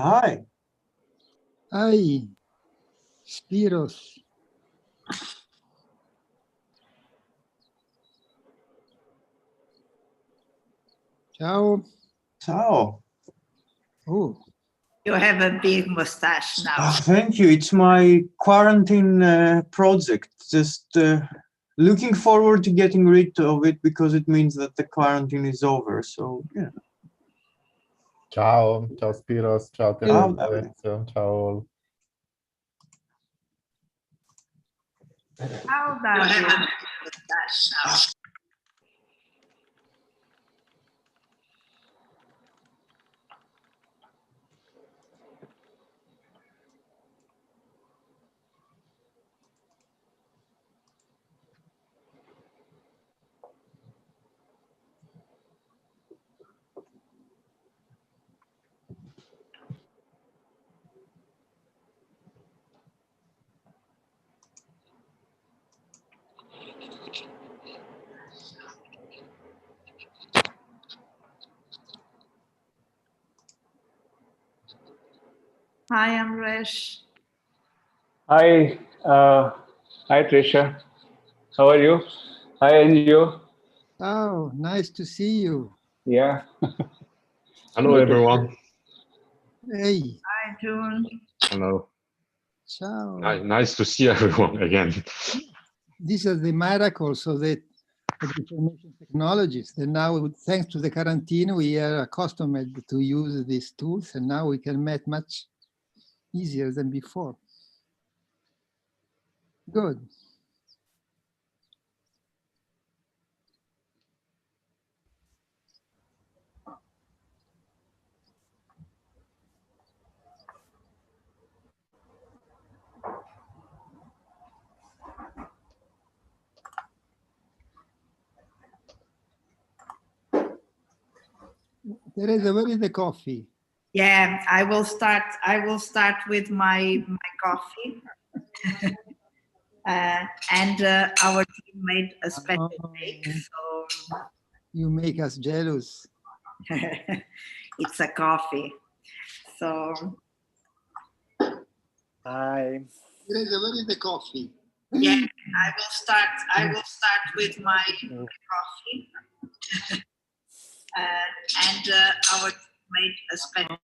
Hi. Hi, Spiros. Ciao. Ciao. Oh. You have a big mustache now. Thank you. It's my quarantine project. Just looking forward to getting rid of it because it means that the quarantine is over. So, yeah. Ciao, ciao Spiros, ciao Teresa, ciao. How does you have a mustache now? Hi, Amresh. Hi, hi Trisha. How are you? Hi, Anju. Oh, nice to see you. Yeah. Hello, everyone. Hey. Hi, June. Hello. Ciao. Nice to see everyone again. These are the miracles of the information technologies. And now, thanks to the quarantine, we are accustomed to use these tools, and now we can meet much easier than before. Good. Teresa, where is the coffee? Yeah, I will start with my coffee. And our team made a special cake, so you make us jealous. It's a coffee. So hi. Teresa, where is the coffee? Yeah, I will start with my coffee. And our team made a special.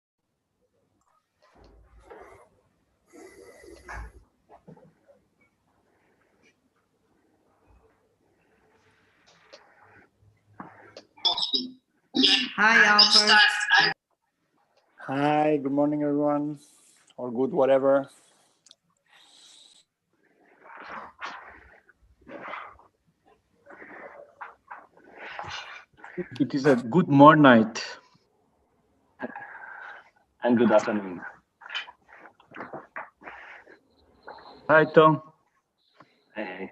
Hi, Albert. Hi, good morning, everyone, or good whatever. It is a good morning And good afternoon. Hi, Tom. Hey.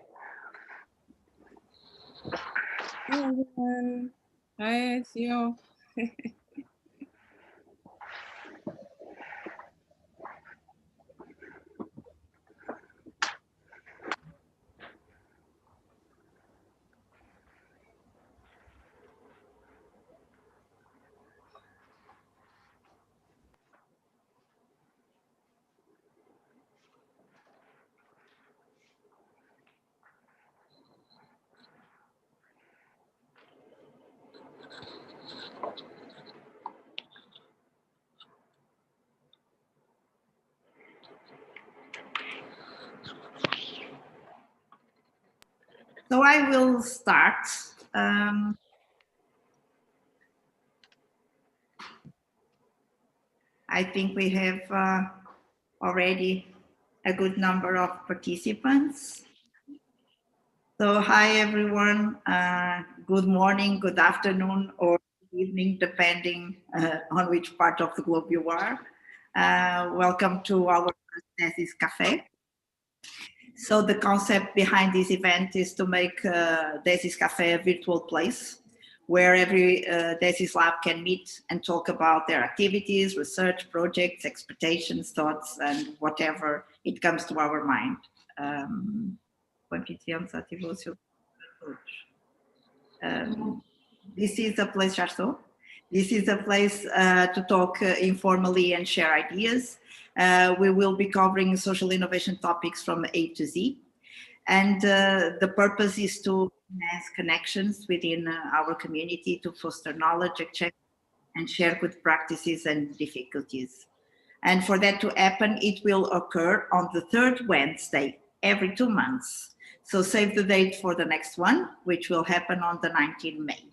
Hi, everyone. Hi, Sio. So I will start. I think we have already a good number of participants. So hi everyone, good morning, good afternoon, or evening, depending on which part of the globe you are. Welcome to our DESIS Café. So the concept behind this event is to make DESIS Café a virtual place where every DESIS lab can meet and talk about their activities, research, projects, expectations, thoughts, and whatever it comes to our mind. This is a place, já estou. This is a place to talk informally and share ideas. We will be covering social innovation topics from A to Z. And the purpose is to enhance connections within our community, to foster knowledge exchange and share good practices and difficulties. And for that to happen, it will occur on the third Wednesday every 2 months. So save the date for the next one, which will happen on the 19th May.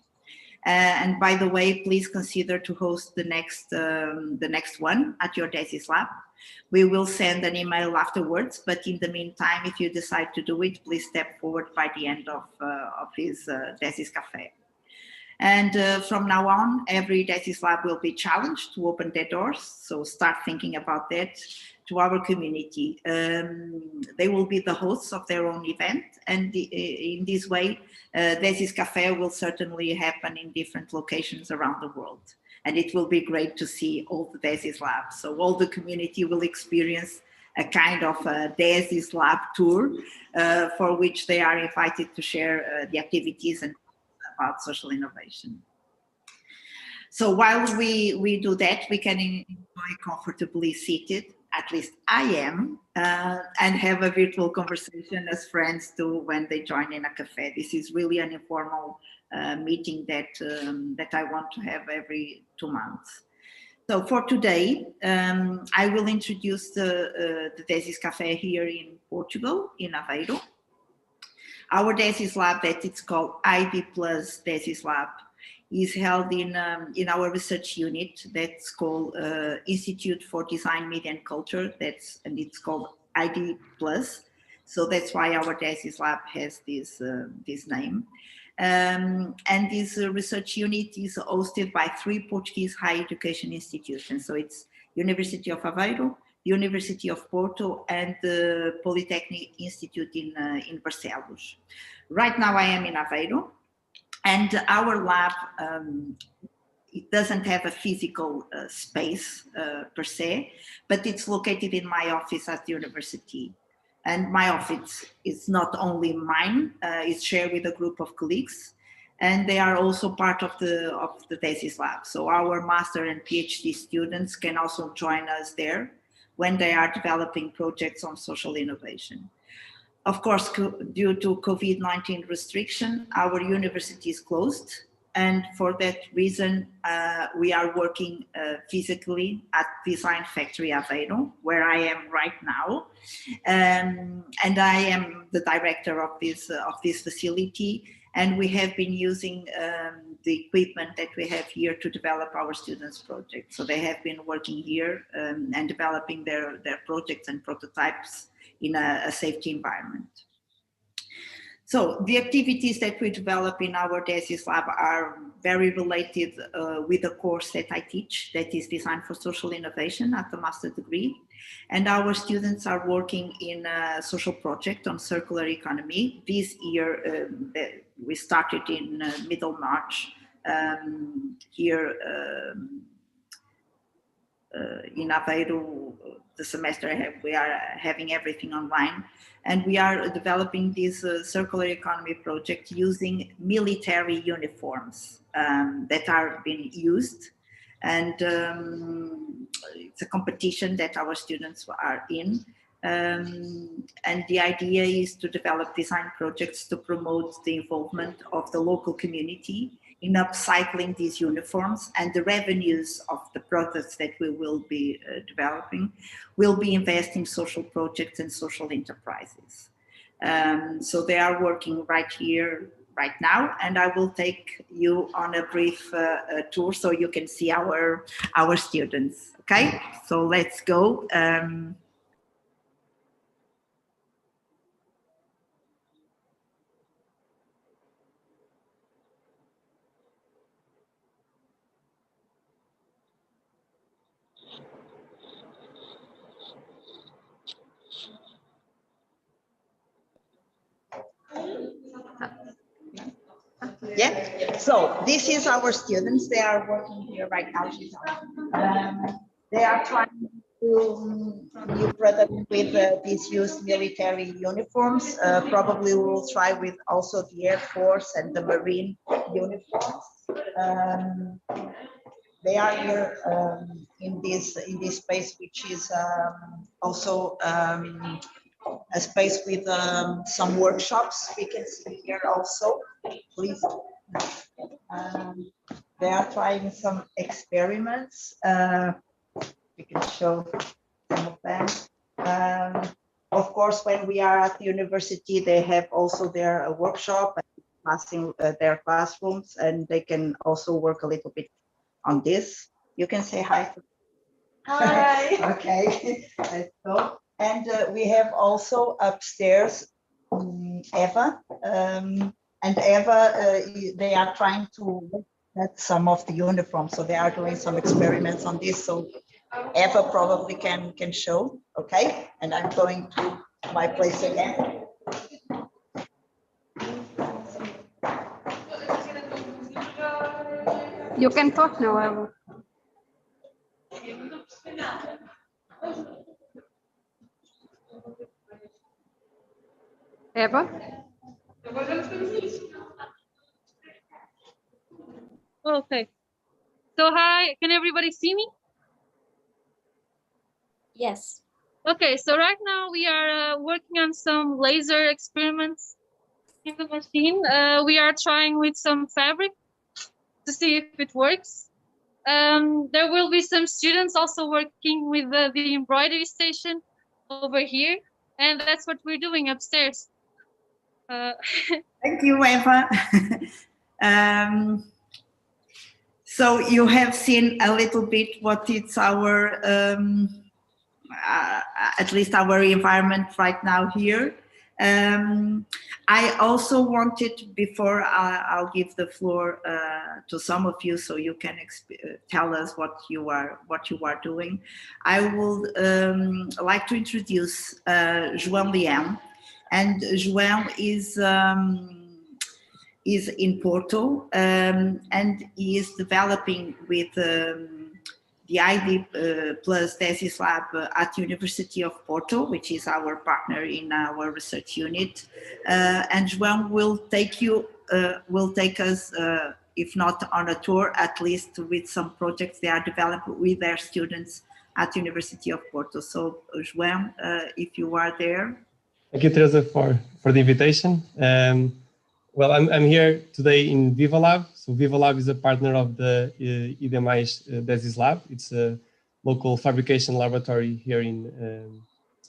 And by the way, please consider to host the next one at your DESIS lab. We will send an email afterwards, but in the meantime, if you decide to do it, please step forward by the end of this DESIS Café. And from now on, every DESIS lab will be challenged to open their doors. So start thinking about that to our community. They will be the hosts of their own event. And in this way, DESIS Café will certainly happen in different locations around the world. And it will be great to see all the DESIS labs. So all the community will experience a kind of a DESIS lab tour for which they are invited to share the activities and about social innovation. So while we do that, we can enjoy comfortably seated, at least I am, and have a virtual conversation as friends do when they join in a cafe. This is really an informal meeting that I want to have every 2 months. So for today, I will introduce the DESIS Café here in Portugal, in Aveiro. Our DESIS lab, that it's called IB Plus DESIS Lab, is held in our research unit that's called Institute for Design, Media and Culture. And it's called ID Plus. So that's why our DESIS lab has this name. And this research unit is hosted by 3 Portuguese higher education institutions. So it's University of Aveiro, University of Porto, and the Polytechnic Institute in Barcelos. Right now I am in Aveiro, and our lab, it doesn't have a physical space per se, but it's located in my office at the university. And my office is not only mine, it's shared with a group of colleagues, and they are also part of the DESIS lab. So our master and PhD students can also join us there when they are developing projects on social innovation. Of course, due to COVID-19 restriction, our university is closed. And for that reason, we are working physically at Design Factory Aveiro, where I am right now. And I am the director of this facility. And we have been using the equipment that we have here to develop our students' projects. So they have been working here and developing their projects and prototypes in a safety environment. So the activities that we develop in our DESIS lab are very related with the course that I teach, that is Design for Social Innovation at the master degree. And our students are working in a social project on circular economy. This year, we started in middle March here in Aveiro. The semester we are having everything online, and we are developing this circular economy project using military uniforms that are being used, and it's a competition that our students are in, and the idea is to develop design projects to promote the involvement of the local community in upcycling these uniforms, and the revenues of the products that we will be developing will be invested in social projects and social enterprises. So they are working right here, right now, and I will take you on a brief tour so you can see our students. Okay, so let's go. Yeah, so this is our students. They are working here right now. They are trying to new product with these used military uniforms. Probably we will try with also the Air Force and the Marine uniforms. they are here in this space, which is also a space with some workshops. We can see here also, please. They are trying some experiments. We can show some of them. Of course, when we are at the university, they have also their workshop, passing their classrooms, and they can also work a little bit on this. You can say hi. Hi. Okay. So, and we have also upstairs Eva, and Eva, they are trying to look at some of the uniforms, so they are doing some experiments on this. So Eva probably can show, okay? And I'm going to my place again. You can talk now, Eva. Eva? Okay. So hi, can everybody see me? Yes. Okay, so right now we are working on some laser experiments in the machine. We are trying with some fabric to see if it works. There will be some students also working with the embroidery station over here, and that's what we're doing upstairs. Thank you, Eva. So you have seen a little bit what it's our, at least our environment right now here. I also wanted, before I'll give the floor to some of you, so you can tell us what you are doing. I would like to introduce João Leão, and João is in Porto, and he is developing with the ID plus DESIS lab at University of Porto, which is our partner in our research unit. And João will take us, if not on a tour, at least with some projects they are developing with their students at University of Porto. So João, if you are there. Thank you, Teresa, for the invitation. Well, I'm here today in Viva Lab. So Viva Lab is a partner of the IDEMAI's DESIS Lab. It's a local fabrication laboratory here in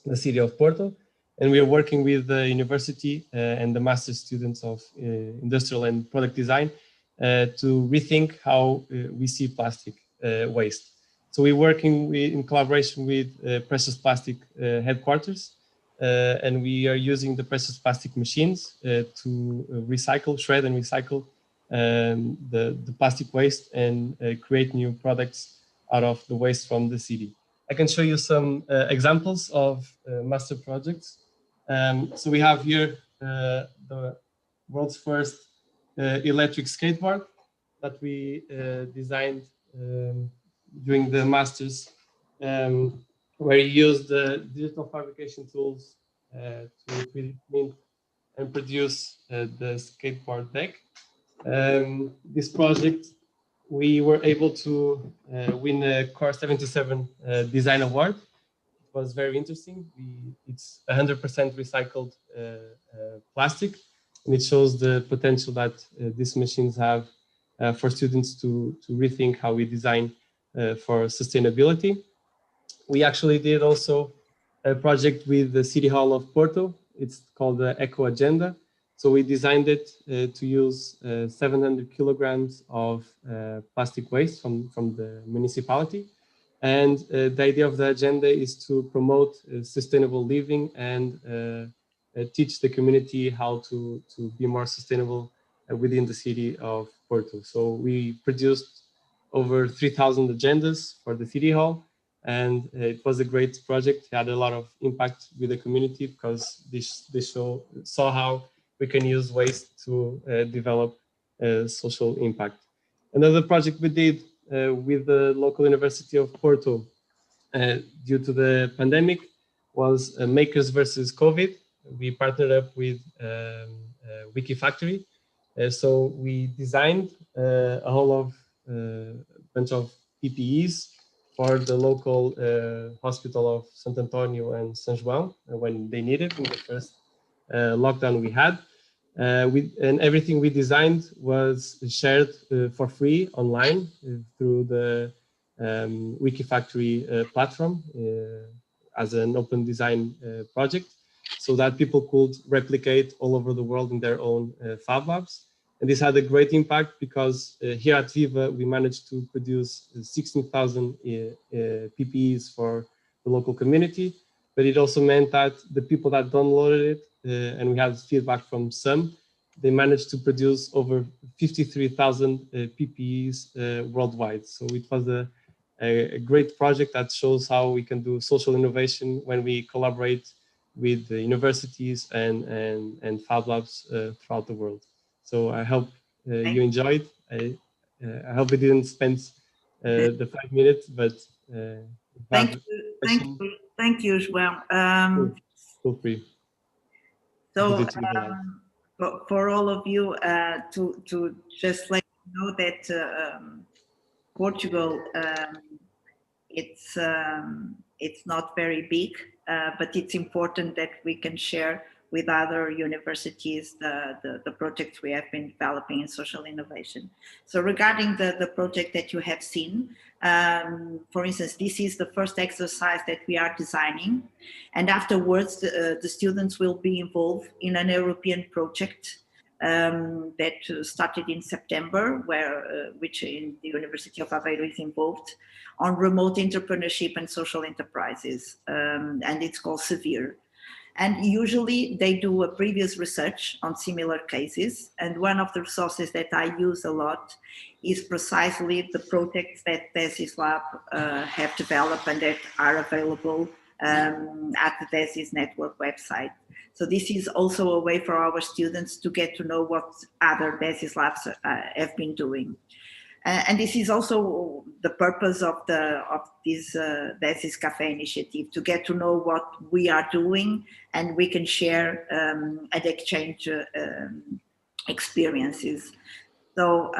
the city of Porto. And we are working with the university and the master's students of industrial and product design to rethink how we see plastic waste. So we're working in collaboration with Precious Plastic headquarters. And we are using the precious plastic machines to recycle, shred and recycle the plastic waste and create new products out of the waste from the city. I can show you some examples of master projects. So we have here the world's first electric skateboard that we designed during the masters, where you use the digital fabrication tools to 3D print and produce the skateboard deck. This project, we were able to win a Core 77 Design Award. It was very interesting. It's 100% recycled plastic, and it shows the potential that these machines have for students to rethink how we design for sustainability. We actually did also a project with the City Hall of Porto. It's called the Eco Agenda. So we designed it to use 700 kilograms of plastic waste from the municipality. And the idea of the agenda is to promote sustainable living and teach the community how to be more sustainable within the city of Porto. So we produced over 3,000 agendas for the City Hall. And it was a great project. It had a lot of impact with the community because they saw how we can use waste to develop social impact. Another project we did with the local University of Porto due to the pandemic was Makers versus COVID. We partnered up with Wikifactory. So we designed a whole of bunch of PPEs for the local hospital of Sant Antonio and San João when they needed in the first lockdown we had. And everything we designed was shared for free online through the Wikifactory platform as an open design project, so that people could replicate all over the world in their own Fab Labs. And this had a great impact because here at Viva, we managed to produce 16,000 PPEs for the local community, but it also meant that the people that downloaded it, and we had feedback from some, they managed to produce over 53,000 PPEs worldwide. So it was a great project that shows how we can do social innovation when we collaborate with the universities and Fab Labs throughout the world. So I hope you enjoyed. I hope we didn't spend the 5 minutes, but thank you, João. Feel free. So for all of you, to just let you know that Portugal, it's not very big, but it's important that we can share with other universities the projects we have been developing in social innovation. So regarding the project that you have seen, for instance, this is the first exercise that we are designing, and afterwards the students will be involved in an European project that started in September, which in the University of Aveiro is involved, on remote entrepreneurship and social enterprises, and it's called Severe. And usually they do a previous research on similar cases. And one of the resources that I use a lot is precisely the projects that DESIS Lab have developed and that are available at the DESIS network website. So this is also a way for our students to get to know what other DESIS Labs have been doing. And this is also the purpose of this DESIS Café initiative, to get to know what we are doing, and we can share and exchange experiences. So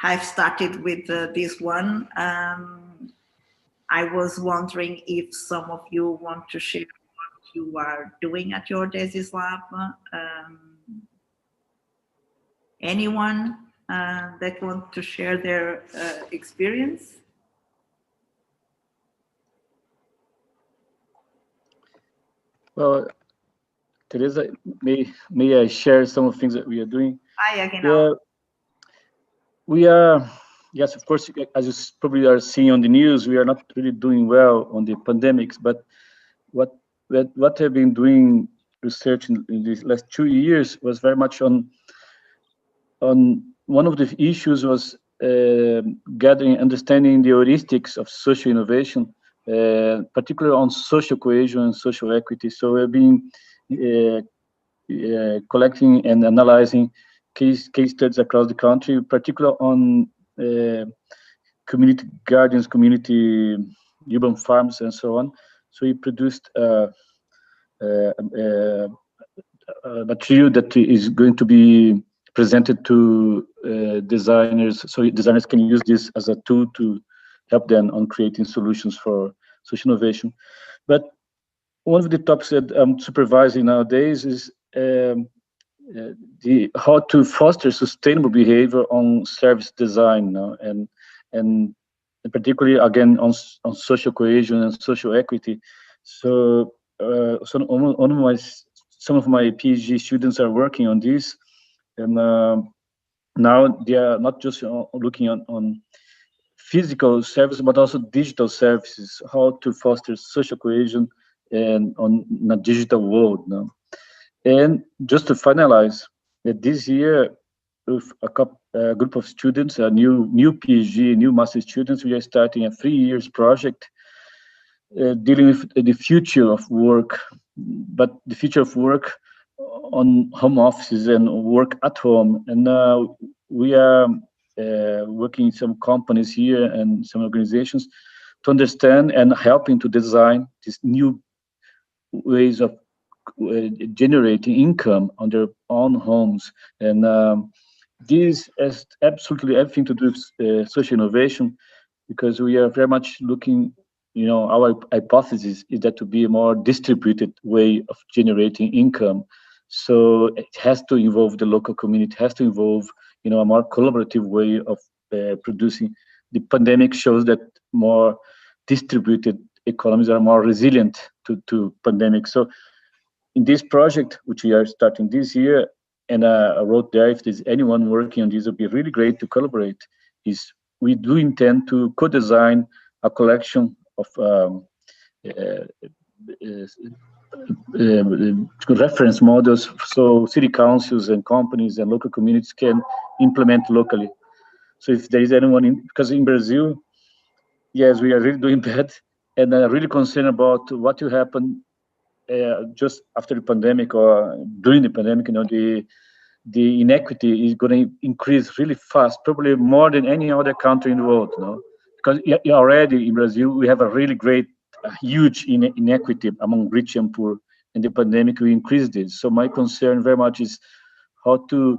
I've started with this one. I was wondering if some of you want to share what you are doing at your DESIS Lab. Anyone? That want to share their experience? Well, Teresa, may I share some of the things that we are doing? Hi, Aguinaldo. We are, yes, of course, as you probably are seeing on the news, we are not really doing well on the pandemics, but what I've been doing research in these last 2 years was very much on one of the issues was understanding the heuristics of social innovation, particularly on social cohesion and social equity. So we've been collecting and analyzing case studies across the country, particularly on community gardens, community urban farms, and so on. So we produced material that is going to be presented to designers, so designers can use this as a tool to help them on creating solutions for social innovation. But one of the topics that I'm supervising nowadays is how to foster sustainable behavior on service design, and particularly again on social cohesion and social equity. So, some of my PhD students are working on this. And now they are not just looking on physical services, but also digital services, how to foster social cohesion and on a digital world. And just to finalize, this year, with a group of students, a new PhD, new master students, we are starting a 3 years project dealing with the future of work, but the future of work on home offices and work at home. And we are working in some companies here and some organizations to understand and helping to design these new ways of generating income on their own homes. And this has absolutely everything to do with social innovation, because we are very much looking, our hypothesis is that to be a more distributed way of generating income. So it has to involve the local community, has to involve, a more collaborative way of producing. The pandemic shows that more distributed economies are more resilient to pandemic. So in this project, which we are starting this year, and I wrote there, if there's anyone working on this, it would be really great to collaborate, is we do intend to co-design a collection of reference models so city councils and companies and local communities can implement locally. So if there is anyone because in Brazil, yes, we are really doing bad, and I'm really concerned about what will happen just after the pandemic or during the pandemic. The inequity is going to increase really fast, probably more than any other country in the world. Because already in Brazil we have a really great, huge inequity among rich and poor, and the pandemic will increase this. So my concern very much is how to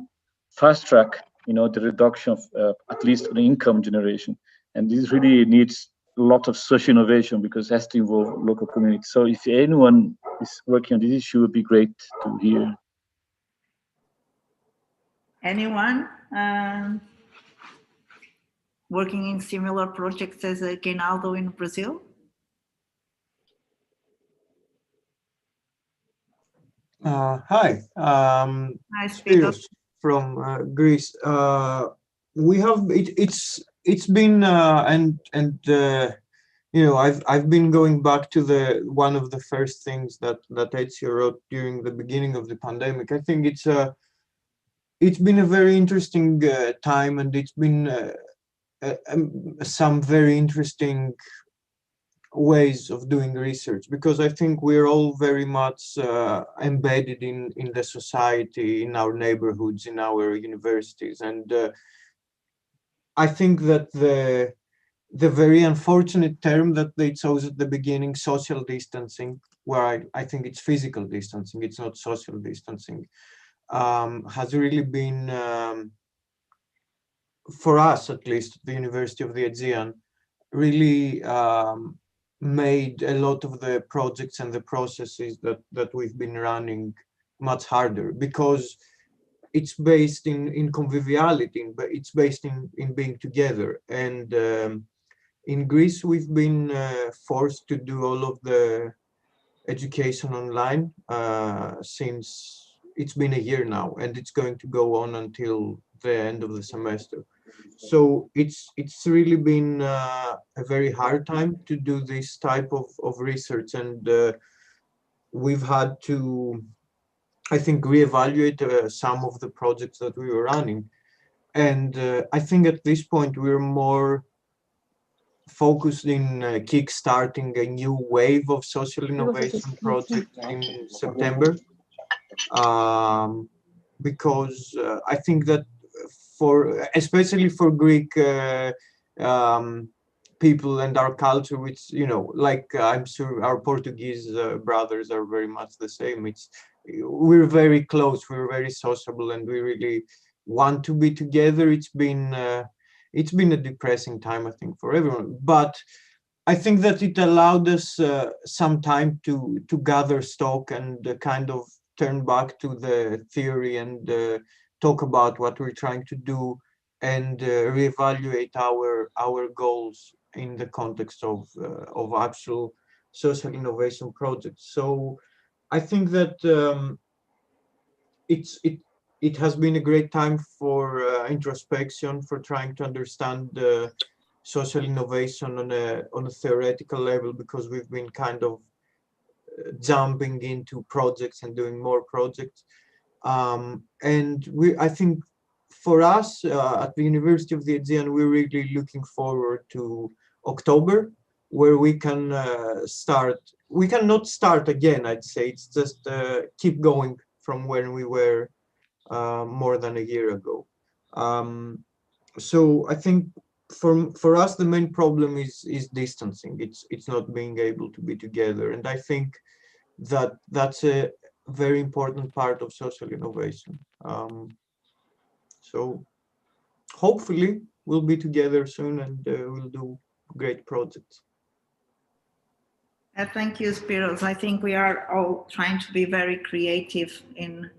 fast track, the reduction of at least the income generation, and this really needs a lot of social innovation because it has to involve local communities. So if anyone is working on this issue, it would be great to hear. Anyone working in similar projects as Reinaldo in Brazil? Hi, Spiros from Greece. We have it's been I've been going back to one of the first things that Ezio wrote during the beginning of the pandemic. I think it's been a very interesting time, and it's been some very interesting ways of doing research, because I think we're all very much embedded in the society, in our neighborhoods, in our universities, and I think that the very unfortunate term that they chose at the beginning, social distancing, where I think it's physical distancing, it's not social distancing, has really been, for us at least, at the University of the Aegean, really made a lot of the projects and the processes that we've been running much harder, because it's based in conviviality, but it's based in being together. And in Greece, we've been forced to do all of the education online since it's been a year now, and it's going to go on until the end of the semester. So it's really been a very hard time to do this type of research, and we've had to, I think, reevaluate some of the projects that we were running. And I think at this point we're more focused in kickstarting a new wave of social innovation project in September, because I think that especially for Greek people and our culture, which, like I'm sure our Portuguese brothers are very much the same. We're very close, we're very sociable, and we really want to be together. It's been a depressing time, I think, for everyone, but I think that it allowed us some time to gather stock and kind of turn back to the theory and talk about what we're trying to do, and reevaluate our goals in the context of actual social innovation projects. So I think that it has been a great time for introspection, for trying to understand social innovation on a theoretical level, because we've been kind of jumping into projects and doing more projects. And I think for us at the University of the Aegean, we're really looking forward to October, where we can start. We cannot start again, I'd say. It's just keep going from where we were more than a year ago. So I think for us, the main problem is distancing. It's not being able to be together. And I think that's a very important part of social innovation. So hopefully we'll be together soon and we'll do great projects. Thank you, Spiros. I think we are all trying to be very creative in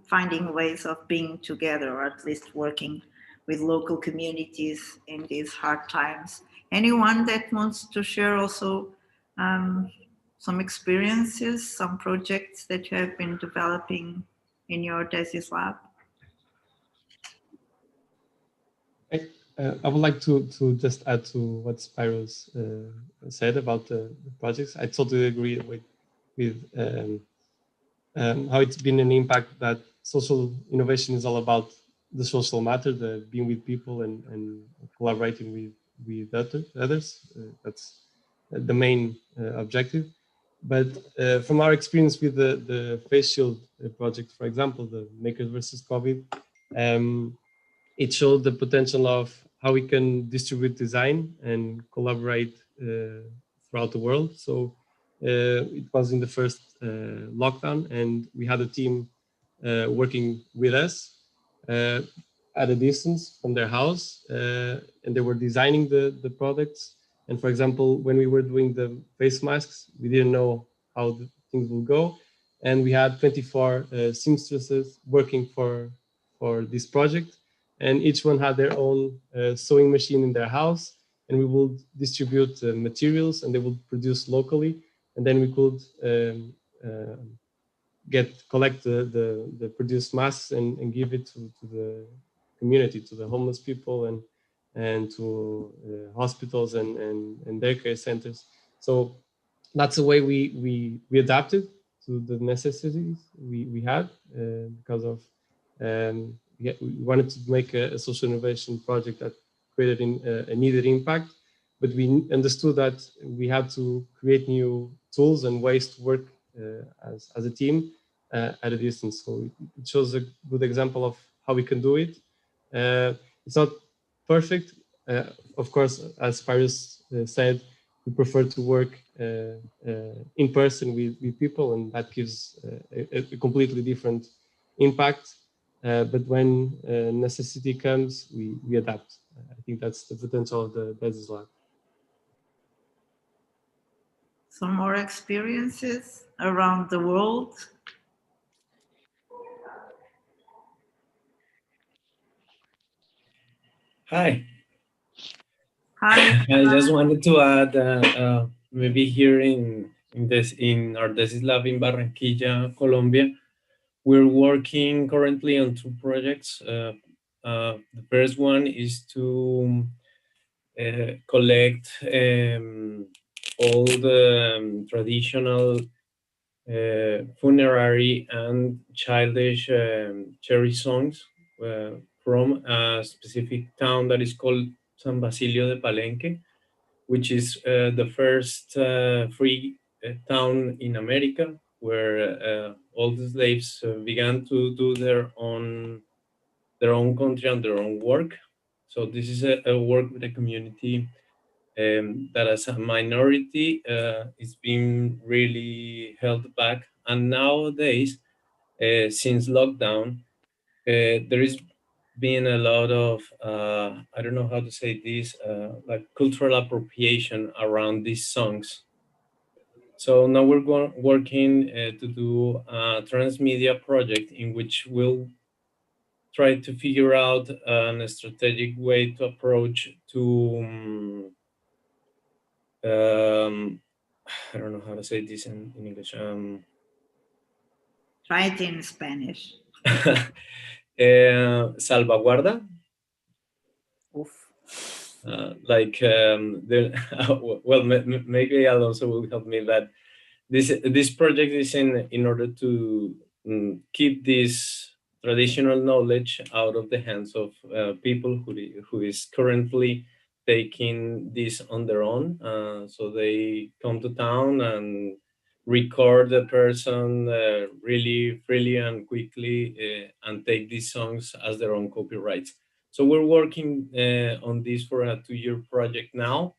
finding ways of being together, or at least working with local communities in these hard times. Anyone that wants to share also some experiences, some projects that you have been developing in your DESIS lab? I would like to just add to what Spiros said about the projects. I totally agree with how it's been an impact that social innovation is all about the social matter, the being with people and collaborating with others. That's the main objective. But from our experience with the face shield project, for example, the Makers versus COVID, it showed the potential of how we can distribute design and collaborate throughout the world. So it was in the first lockdown, and we had a team working with us at a distance from their house, and they were designing the products. And for example, when we were doing the face masks, we didn't know how the things will go. And we had 24 seamstresses working for this project, and each one had their own sewing machine in their house, and we would distribute materials, and they would produce locally, and then we could collect the produced masks and give it to the community, to the homeless people and to hospitals and daycare centers. So that's the way we adapted to the necessities we had because of we wanted to make a social innovation project that created a needed impact, but we understood that we had to create new tools and ways to work as a team at a distance. So it shows a good example of how we can do it. It's not perfect. Of course, as Spiros said, we prefer to work in person with people, and that gives a completely different impact. But when necessity comes, we adapt. I think that's the potential of the DESIS lab. Some more experiences around the world? Hi. Hi. I just wanted to add maybe here in our DESIS lab in Barranquilla, Colombia, we're working currently on two projects. The first one is to collect all the traditional funerary and childish cherry songs from a specific town that is called San Basilio de Palenque, which is the first free town in America where all the slaves began to do their own country and their own work. So this is a work with a community that as a minority is being really held back. And nowadays, since lockdown, there is been a lot of, I don't know how to say this, like cultural appropriation around these songs. So now we're working to do a transmedia project in which we'll try to figure out a strategic way to approach to I don't know how to say this in English. Try it in Spanish. Salvaguarda. Well, maybe Alonso will help me. That this project is in order to keep this traditional knowledge out of the hands of people who is currently taking this on their own. So they come to town and record the person really freely and quickly and take these songs as their own copyrights. So we're working on this for a 2-year project now.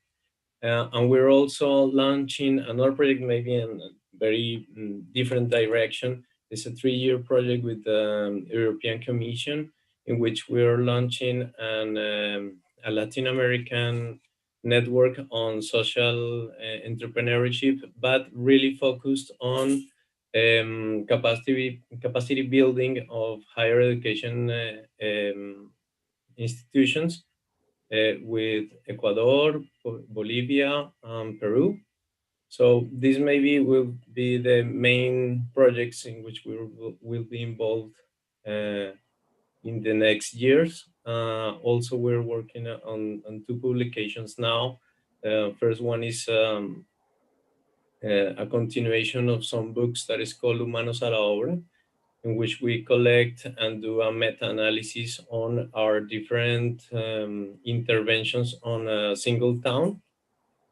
And we're also launching another project, maybe in a very different direction. It's a 3-year project with the European Commission in which we're launching a Latin American network on social entrepreneurship, but really focused on capacity building of higher education institutions with Ecuador, Bolivia, and Peru. So this maybe will be the main projects in which we will be involved in the next years. Also, we're working on 2 publications now. First one is a continuation of some books that is called Humanos a la Obra, in which we collect and do a meta-analysis on our different interventions on a single town.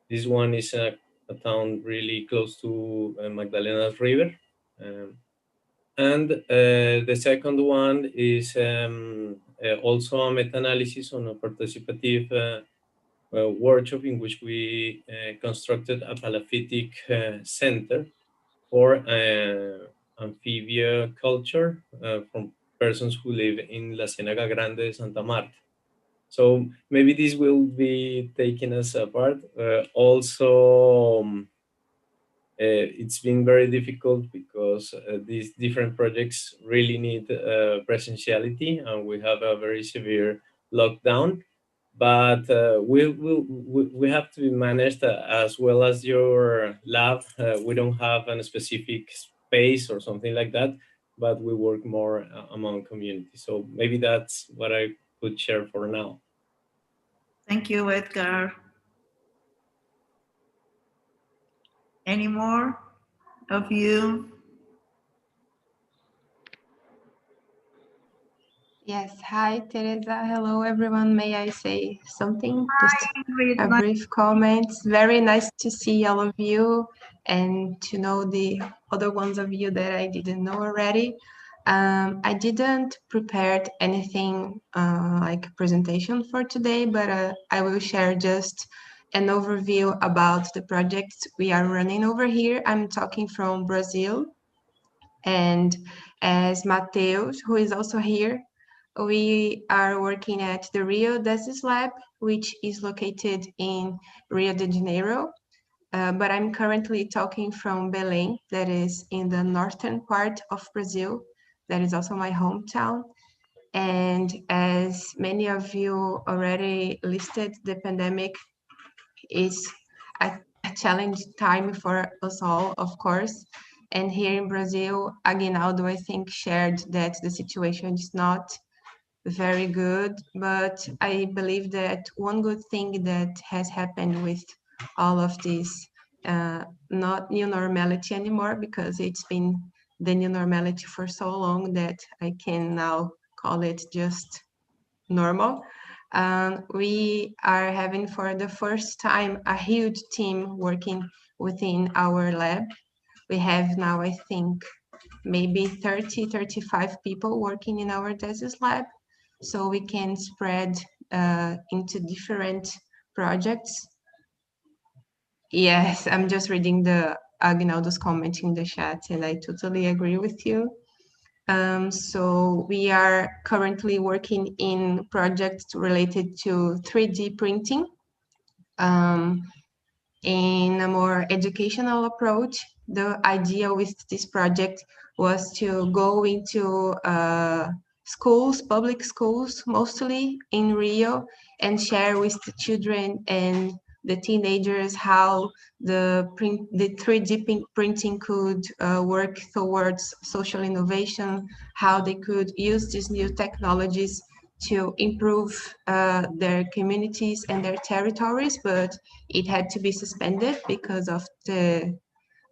This one is a town really close to Magdalena's River. And the second one is also a meta-analysis on a participative workshop in which we constructed a palaphytic center for amphibia culture from persons who live in La Ciénaga Grande de Santa Marta. So maybe this will be taken as a part. It's been very difficult because these different projects really need presentiality, and we have a very severe lockdown. But we have to be managed as well as your lab. We don't have a specific space or something like that, but we work more among communities. So maybe that's what I could share for now. Thank you, Edgar. Any more of you? Yes, hi Teresa, hello everyone. May I say something? Just a brief comment. Very nice to see all of you and to know the other ones of you that I didn't know already. I didn't prepare anything like a presentation for today, but I will share just an overview about the projects we are running over here. I'm talking from Brazil, and as Mateus, who is also here, we are working at the Rio DESIS lab, which is located in Rio de Janeiro. But I'm currently talking from Belém, that is in the northern part of Brazil. That is also my hometown. And as many of you already listed, the pandemic is a challenging time for us all, of course. And here in Brazil, Aguinaldo, I think, shared that the situation is not very good, but I believe that one good thing that has happened with all of this, not new normality anymore, because it's been the new normality for so long that I can now call it just normal. We are having for the first time a huge team working within our lab. We have now, I think, maybe 30, 35 people working in our DESIS lab. So we can spread into different projects. Yes, I'm just reading the Aguinaldo's comment in the chat, and I totally agree with you. So we are currently working in projects related to 3D printing in a more educational approach. The idea with this project was to go into schools, public schools, mostly in Rio, and share with the children and the teenagers how the 3D printing could work towards social innovation, how they could use these new technologies to improve their communities and their territories, but it had to be suspended because of the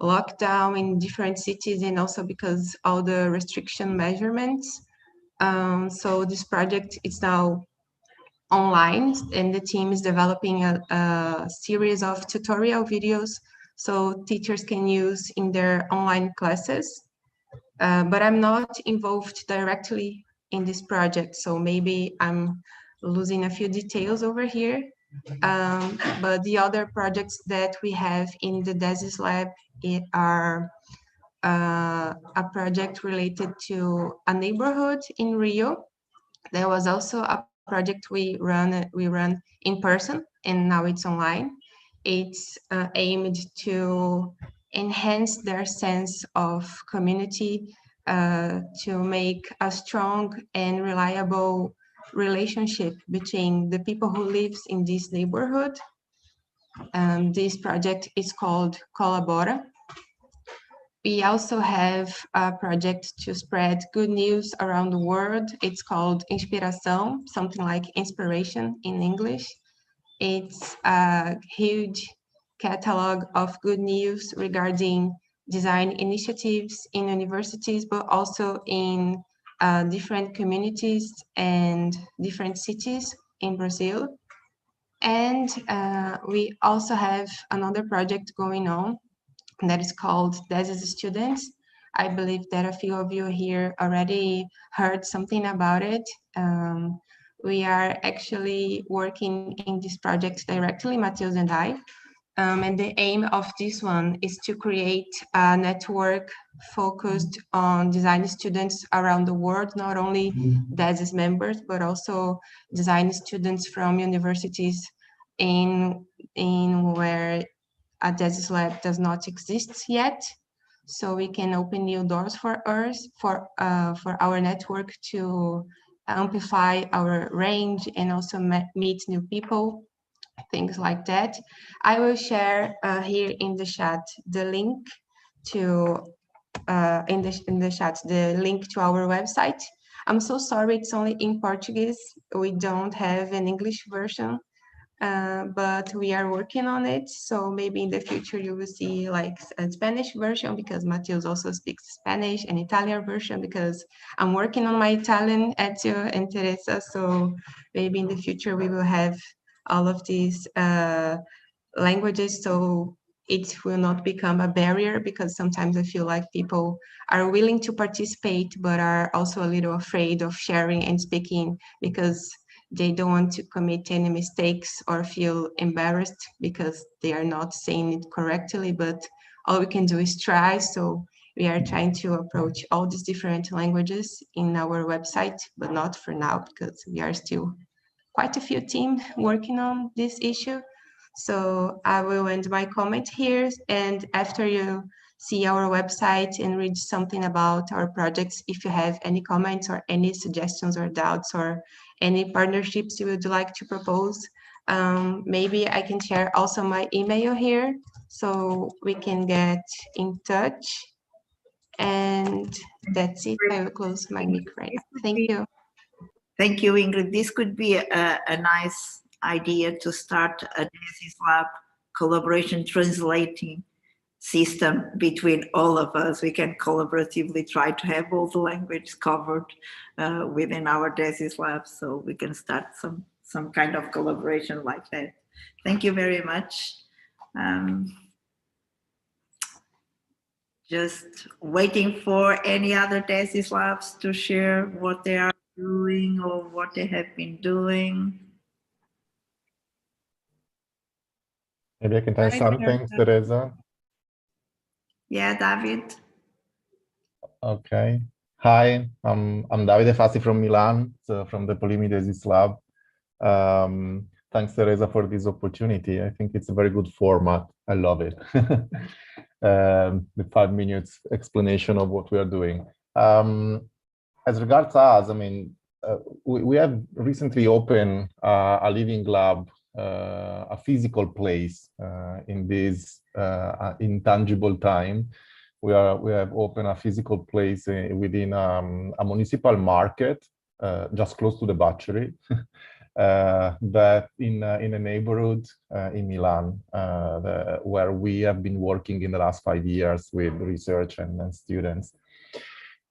lockdown in different cities and also because all the restriction measurements. So this project is now online, and the team is developing a series of tutorial videos so teachers can use in their online classes. But I'm not involved directly in this project, so maybe I'm losing a few details over here. But the other projects that we have in the DESIS lab are a project related to a neighborhood in Rio There was also a project we run in person, and now it's online. It's aimed to enhance their sense of community, to make a strong and reliable relationship between the people who lives in this neighborhood. This project is called Colabora. We also have a project to spread good news around the world. It's called Inspiração, something like inspiration in English. It's a huge catalog of good news regarding design initiatives in universities, but also in different communities and different cities in Brazil. And we also have another project going on that is called DESIS Students. I believe that a few of you here already heard something about it. We are actually working in this project directly, Matheus and I. And the aim of this one is to create a network focused on design students around the world, not only DESIS members, but also design students from universities in where a DESIS lab does not exist yet. So we can open new doors for us, for our network to amplify our range and also meet new people, things like that. I will share here in the chat the link to in the chat the link to our website. I'm so sorry, it's only in Portuguese. We don't have an English version, but we are working on it. So maybe in the future you will see like a Spanish version, because Matheus also speaks Spanish, and Italian version because I'm working on my Italian, Ezio and Teresa. So maybe in the future we will have all of these languages, so it will not become a barrier, because sometimes I feel like people are willing to participate but are also a little afraid of sharing and speaking because they don't want to commit any mistakes or feel embarrassed because they are not saying it correctly. But all we can do is try. So we are trying to approach all these different languages in our website, but not for now because we are still quite a few teams working on this issue. So I will end my comment here, and after you see our website and read something about our projects, if you have any comments or any suggestions or doubts or any partnerships you would like to propose, maybe I can share also my email here so we can get in touch. And that's it. I will close my mic right now. Thank you. Thank you, Ingrid. This could be a nice idea to start a DESIS Lab collaboration translating system between all of us. We can collaboratively try to have all the languages covered within our DESIS Lab, so we can start some kind of collaboration like that. Thank you very much. Just waiting for any other DESIS Labs to share what they are doing or what they have been doing. Maybe I can tell something, Teresa. Yeah, David. Okay. Hi, I'm Davide Fassi from Milan, so from the Polimi DESIS Lab. Thanks, Teresa, for this opportunity. I think it's a very good format. I love it. The 5 minutes explanation of what we are doing. As regards us, I mean, we have recently opened a living lab, a physical place in this intangible time. We have opened a physical place within a municipal market just close to the Bacciari, that in a neighborhood in Milan, where we have been working in the last 5 years with research and students.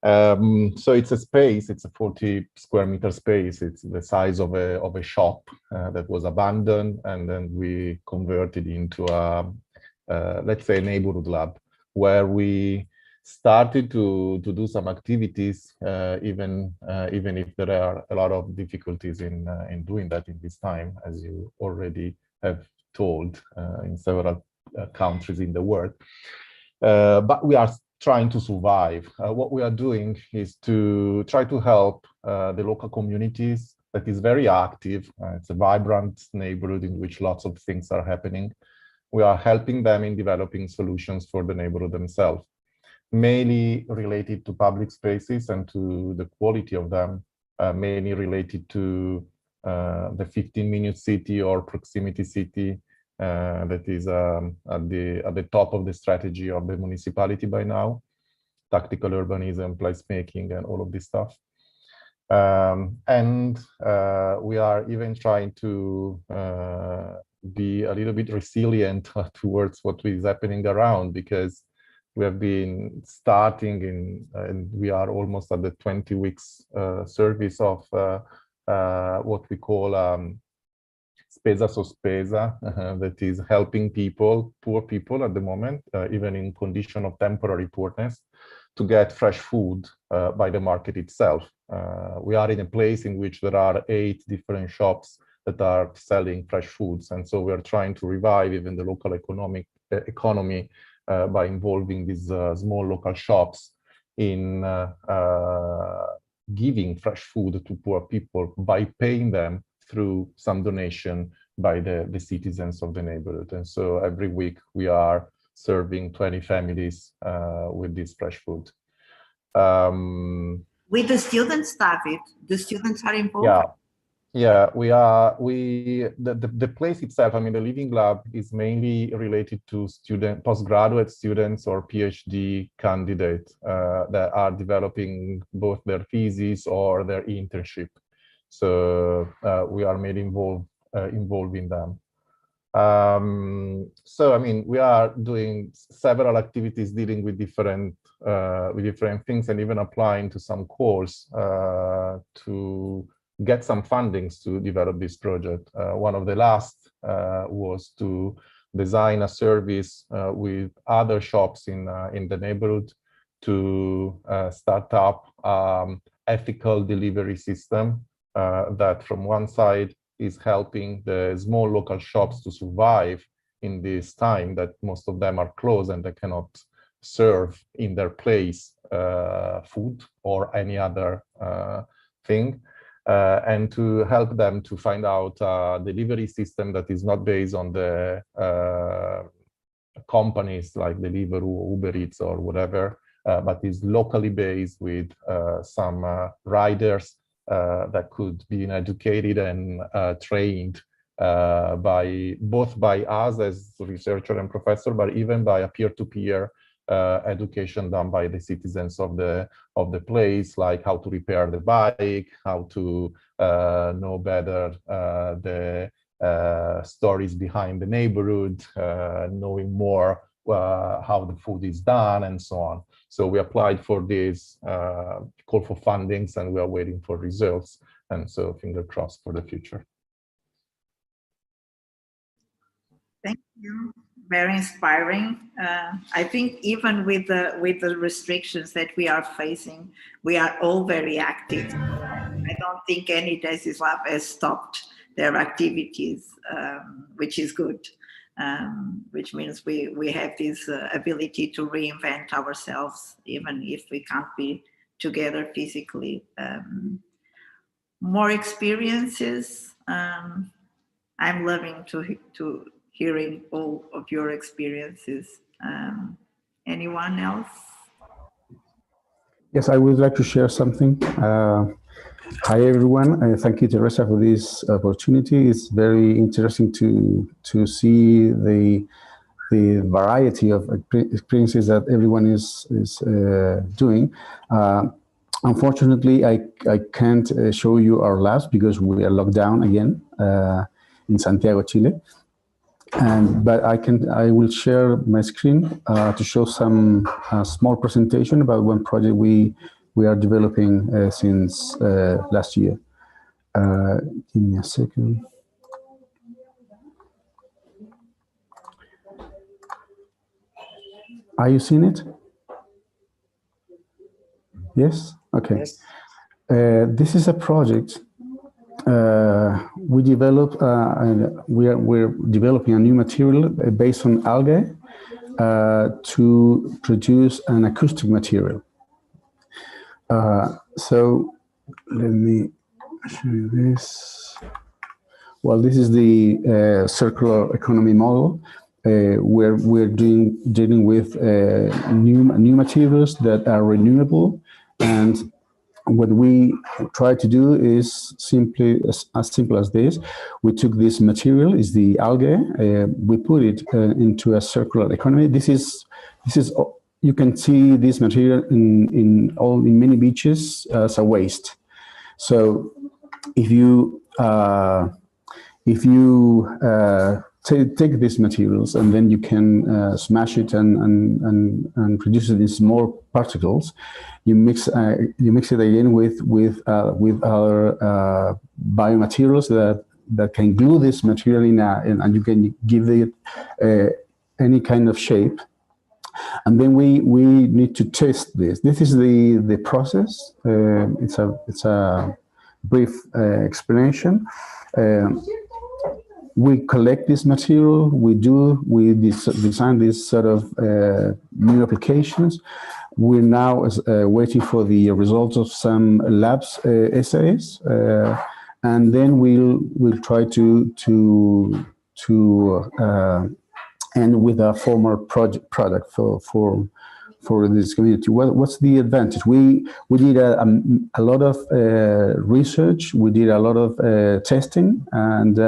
So it's a space, it's a 40 square meter space. It's the size of a shop that was abandoned, and then we converted into a, let's say, a neighborhood lab, where we started to do some activities, even if there are a lot of difficulties in doing that in this time, as you already have told, in several countries in the world. But we are trying to survive. What we are doing is to try to help the local communities that is very active. It's a vibrant neighborhood in which lots of things are happening. We are helping them in developing solutions for the neighborhood themselves, mainly related to public spaces and to the quality of them, mainly related to the 15-minute city or proximity city that is at the top of the strategy of the municipality by now, tactical urbanism, placemaking, and all of this stuff. And we are even trying to be a little bit resilient towards what is happening around, because we have been starting and we are almost at the 20 weeks service of what we call spesa sospesa, that is helping people, poor people at the moment, even in condition of temporary poorness, to get fresh food by the market itself. We are in a place in which there are 8 different shops that are selling fresh foods. And so we are trying to revive even the local economy by involving these small local shops in giving fresh food to poor people by paying them through some donation by the citizens of the neighborhood. And so every week we are serving 20 families with this fresh food. With the students, David, the students are involved? Yeah. Yeah, the place itself, I mean, the Living Lab is mainly related to postgraduate students or PhD candidates that are developing both their thesis or their internship. So we are made involved in them. So, I mean, we are doing several activities dealing with different things, and even applying to some course to get some fundings to develop this project. One of the last was to design a service with other shops in the neighborhood to start up ethical delivery system that from one side is helping the small local shops to survive in this time that most of them are closed and they cannot serve in their place food or any other thing. And to help them to find out a delivery system that is not based on the companies like Deliveroo, Uber Eats or whatever, but is locally based with some riders that could be educated and trained both by us as researcher and professor, but even by a peer-to-peer education done by the citizens of the place, like how to repair the bike, how to know better the stories behind the neighborhood, knowing more how the food is done, and so on. So we applied for this call for fundings, and we are waiting for results. And so fingers crossed for the future. Thank you. Very inspiring. I think even with the restrictions that we are facing, we are all very active. I don't think any DESIS lab has stopped their activities, which is good, which means we have this ability to reinvent ourselves, even if we can't be together physically. More experiences. I'm loving to hearing all of your experiences. Anyone else? Yes, I would like to share something. Hi, everyone. Thank you, Teresa, for this opportunity. It's very interesting to see the variety of experiences that everyone is doing. Unfortunately, I can't show you our labs because we are locked down again in Santiago, Chile. But I will share my screen to show some small presentation about one project we are developing since last year. Give me a second. Are you seeing it? Yes? Okay. Yes. This is a project we developed, we're developing a new material based on algae to produce an acoustic material. So let me show you this. Well, this is the circular economy model, where we're dealing with new materials that are renewable, and what we try to do is simply as simple as this. We took this material, is the algae, we put it into a circular economy. This is you can see this material in many beaches as a waste. So if you take these materials and then you can smash it and produce it in small particles, you mix it again with other biomaterials that can glue this material and you can give it any kind of shape. And then we need to test this. This is the process. It's a brief explanation. We collect this material. We design this sort of new applications. We're now waiting for the results of some labs essays, and then we'll try to end with a formal product for this community. What's the advantage? We did a lot of research. We did a lot of testing, and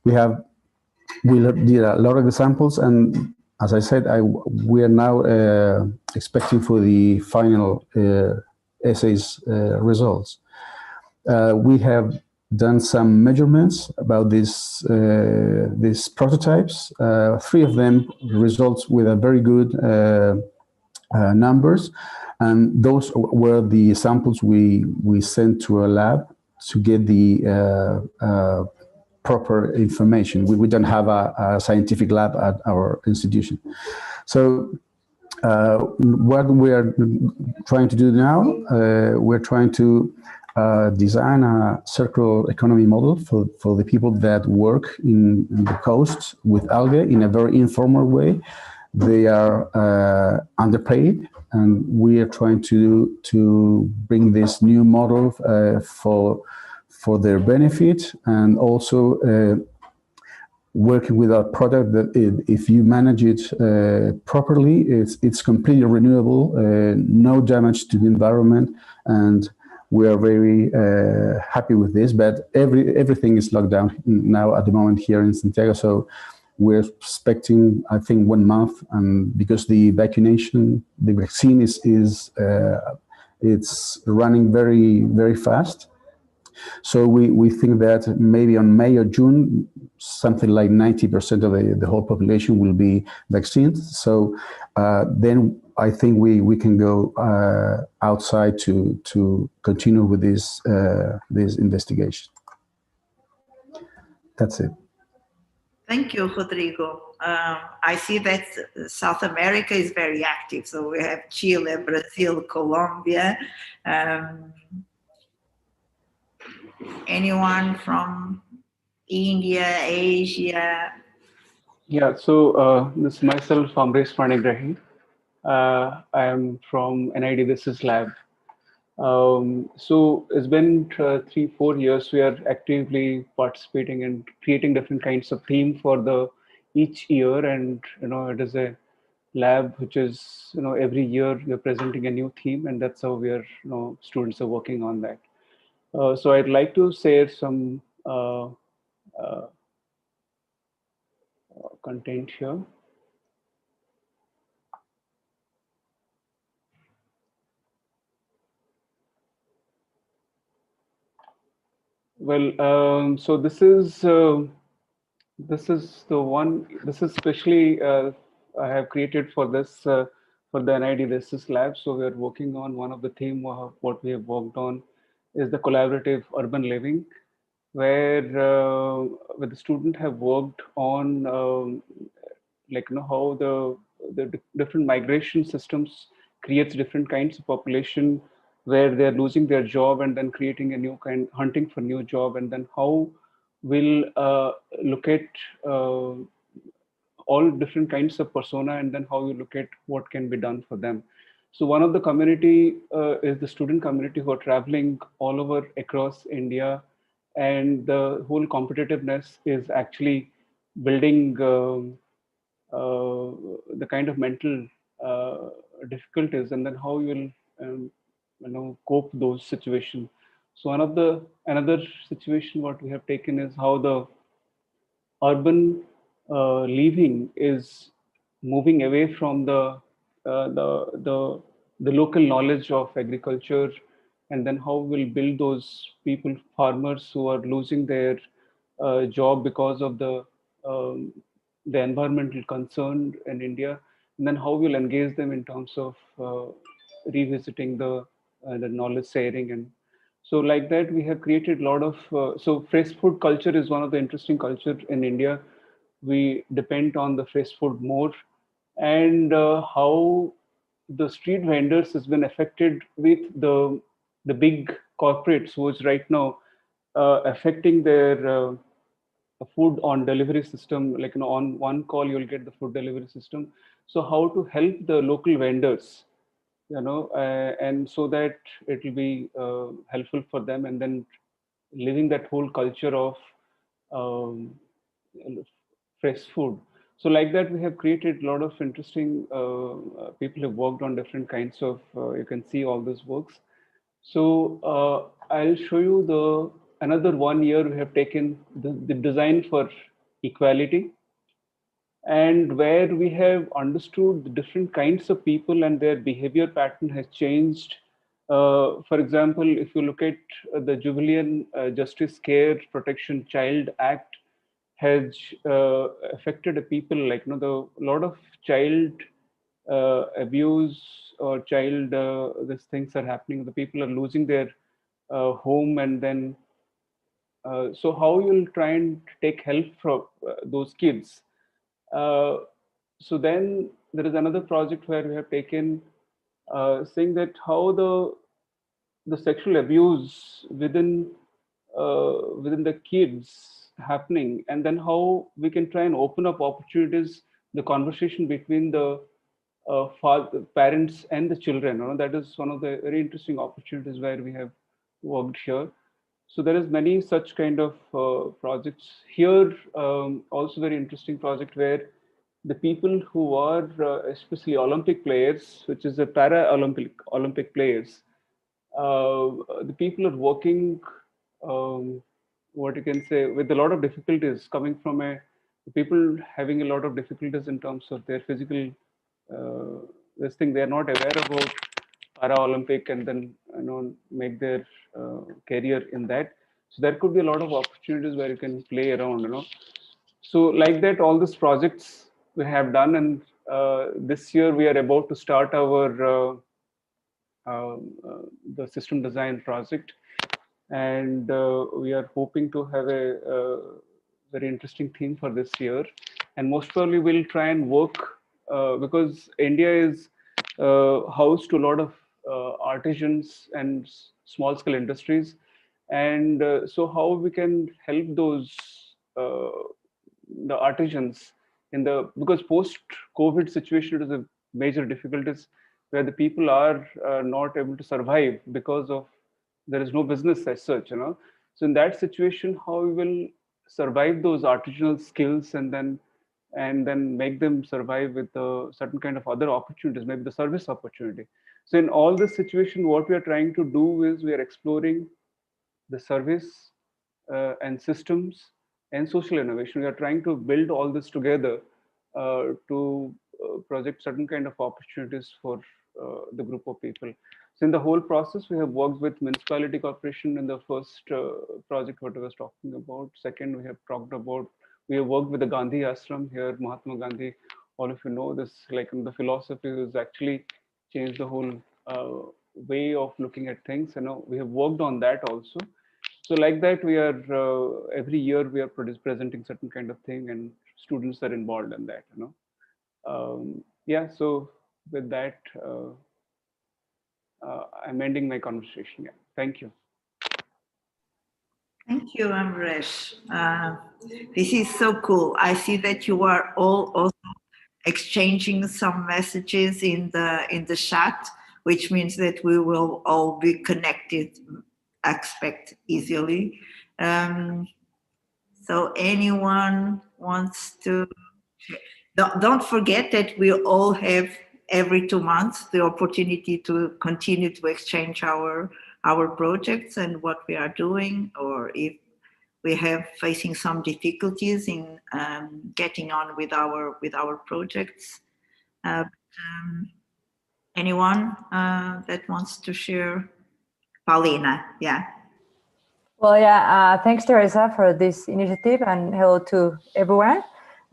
we did a lot of examples. And as I said, we are now expecting for the final essays results. We have done some measurements about these prototypes. 3 of them results with a very good numbers, and those were the samples we sent to a lab to get the proper information. We don't have a scientific lab at our institution. So what we are trying to do now, we're trying to design a circular economy model for the people that work in the coast with algae in a very informal way. They are underpaid, and we are trying to bring this new model for their benefit, and also working with a product that if you manage it properly, it's completely renewable, no damage to the environment, and we are very happy with this. But everything is locked down now at the moment here in Santiago, so we're expecting, I think, 1 month, and because the vaccine is it's running very, very fast. So we think that maybe on May or June, something like 90% of the whole population will be vaccinated. So then I think we can go outside to continue with this investigation. That's it. Thank you, Rodrigo. I see that South America is very active. So we have Chile, Brazil, Colombia. Anyone from India, Asia? Yeah, so this is myself, Amresh Panigrahi. I am from NID DESIS lab. So it's been 3-4 years. We are actively participating and creating different kinds of theme for each year, and it is a lab which is every year we're presenting a new theme, and that's how we are students are working on that. So I'd like to share some content here. Well, so this is the one. This is specially I have created for this for the NID DESIS lab. So we are working on one of the theme. What we have worked on is the collaborative urban living, where the student have worked on how the different migration systems creates different kinds of population, where they're losing their job and then creating a new kind, hunting for new job, and then how we'll look at all different kinds of persona, and then how you look at what can be done for them. So one of the community is the student community who are traveling all over across India, and the whole competitiveness is actually building the kind of mental difficulties, and then how you will cope those situations. So another situation what we have taken is how the urban living is moving away from the local knowledge of agriculture, and then how we'll build those people, farmers who are losing their job because of the environmental concern in India, and then how we'll engage them in terms of revisiting the knowledge sharing. And so like that, we have created a lot of, so fresh food culture is one of the interesting culture in India. We depend on the fresh food more, and how the street vendors has been affected with the big corporates who is right now affecting their food on delivery system, like on one call you'll get the food delivery system. So how to help the local vendors, and so that it will be helpful for them, and then living that whole culture of fresh food. So like that, we have created a lot of interesting people have worked on different kinds of, you can see all those works. So I'll show you another 1 year we have taken the design for equality, and where we have understood the different kinds of people and their behavior pattern has changed. For example, if you look at the Jubilean Justice Care Protection Child Act has affected the people, like a lot of child abuse or child these things are happening. The people are losing their home, and then so how you'll try and take help from those kids. So then there is another project where we have taken saying that how the sexual abuse within the kids happening, and then how we can try and open up opportunities, the conversation between the parents and the children. That is one of the very interesting opportunities where we have worked here. So there is many such kind of projects here. Also very interesting project where the people who are especially Olympic players, which is a Olympic players, the people are working, what you can say, with a lot of difficulties coming from people having a lot of difficulties in terms of their physical this thing. They are not aware about Paralympic, and then make their career in that. So there could be a lot of opportunities where you can play around. So like that, all these projects we have done, and this year we are about to start our the system design project, and we are hoping to have a very interesting theme for this year. And most probably we'll try and work because India is housed to a lot of artisans and small scale industries, and so how we can help those the artisans because post COVID situation is a major difficulties where the people are not able to survive because of there is no business as such. So in that situation, how we will survive those artisanal skills, and then make them survive with a certain kind of other opportunities, maybe the service opportunity. So in all this situation, what we are trying to do is we are exploring the service and systems and social innovation. We are trying to build all this together to project certain kind of opportunities for the group of people. So in the whole process, we have worked with municipality corporation in the first project what I was talking about. Second, we have worked with the Gandhi Ashram here, Mahatma Gandhi. All of you know this, like the philosophy has actually changed the whole way of looking at things. We have worked on that also. So like that, we are every year we are presenting certain kind of thing, and students are involved in that. Yeah. So with that, I'm ending my conversation. Yeah. Thank you. Thank you, Amresh. This is so cool. I see that you are all also exchanging some messages in the chat, which means that we will all be connected, I expect, easily. So anyone wants to, don't forget that we all have every 2 months the opportunity to continue to exchange our projects and what we are doing, or if we have facing some difficulties in getting on with our projects. Anyone that wants to share? Paulina, yeah. Well, yeah, thanks, Teresa, for this initiative, and hello to everyone.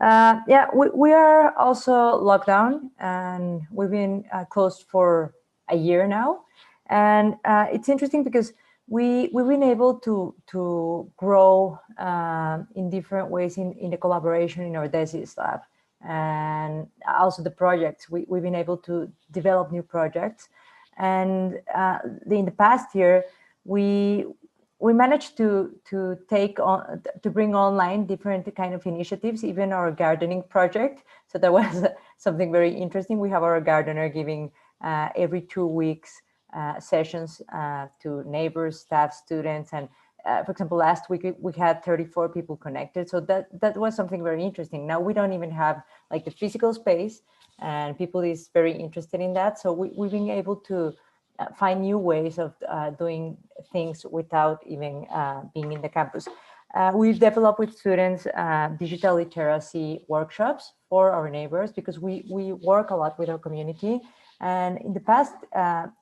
Yeah, we are also locked down, and we've been closed for a year now. And it's interesting because we've been able to grow in different ways in the collaboration in our DESIS lab, and also the projects. We've been able to develop new projects, and in the past year, we managed to bring online different kind of initiatives, even our gardening project. So that was something very interesting. We have our gardener giving every 2 weeks sessions to neighbors, staff, students, and for example, last week we had 34 people connected. So that was something very interesting. Now we don't even have like the physical space, and people is very interested in that. So we've been able to find new ways of doing things without even being in the campus. We've developed with students digital literacy workshops for our neighbors, because we work a lot with our community. And in the past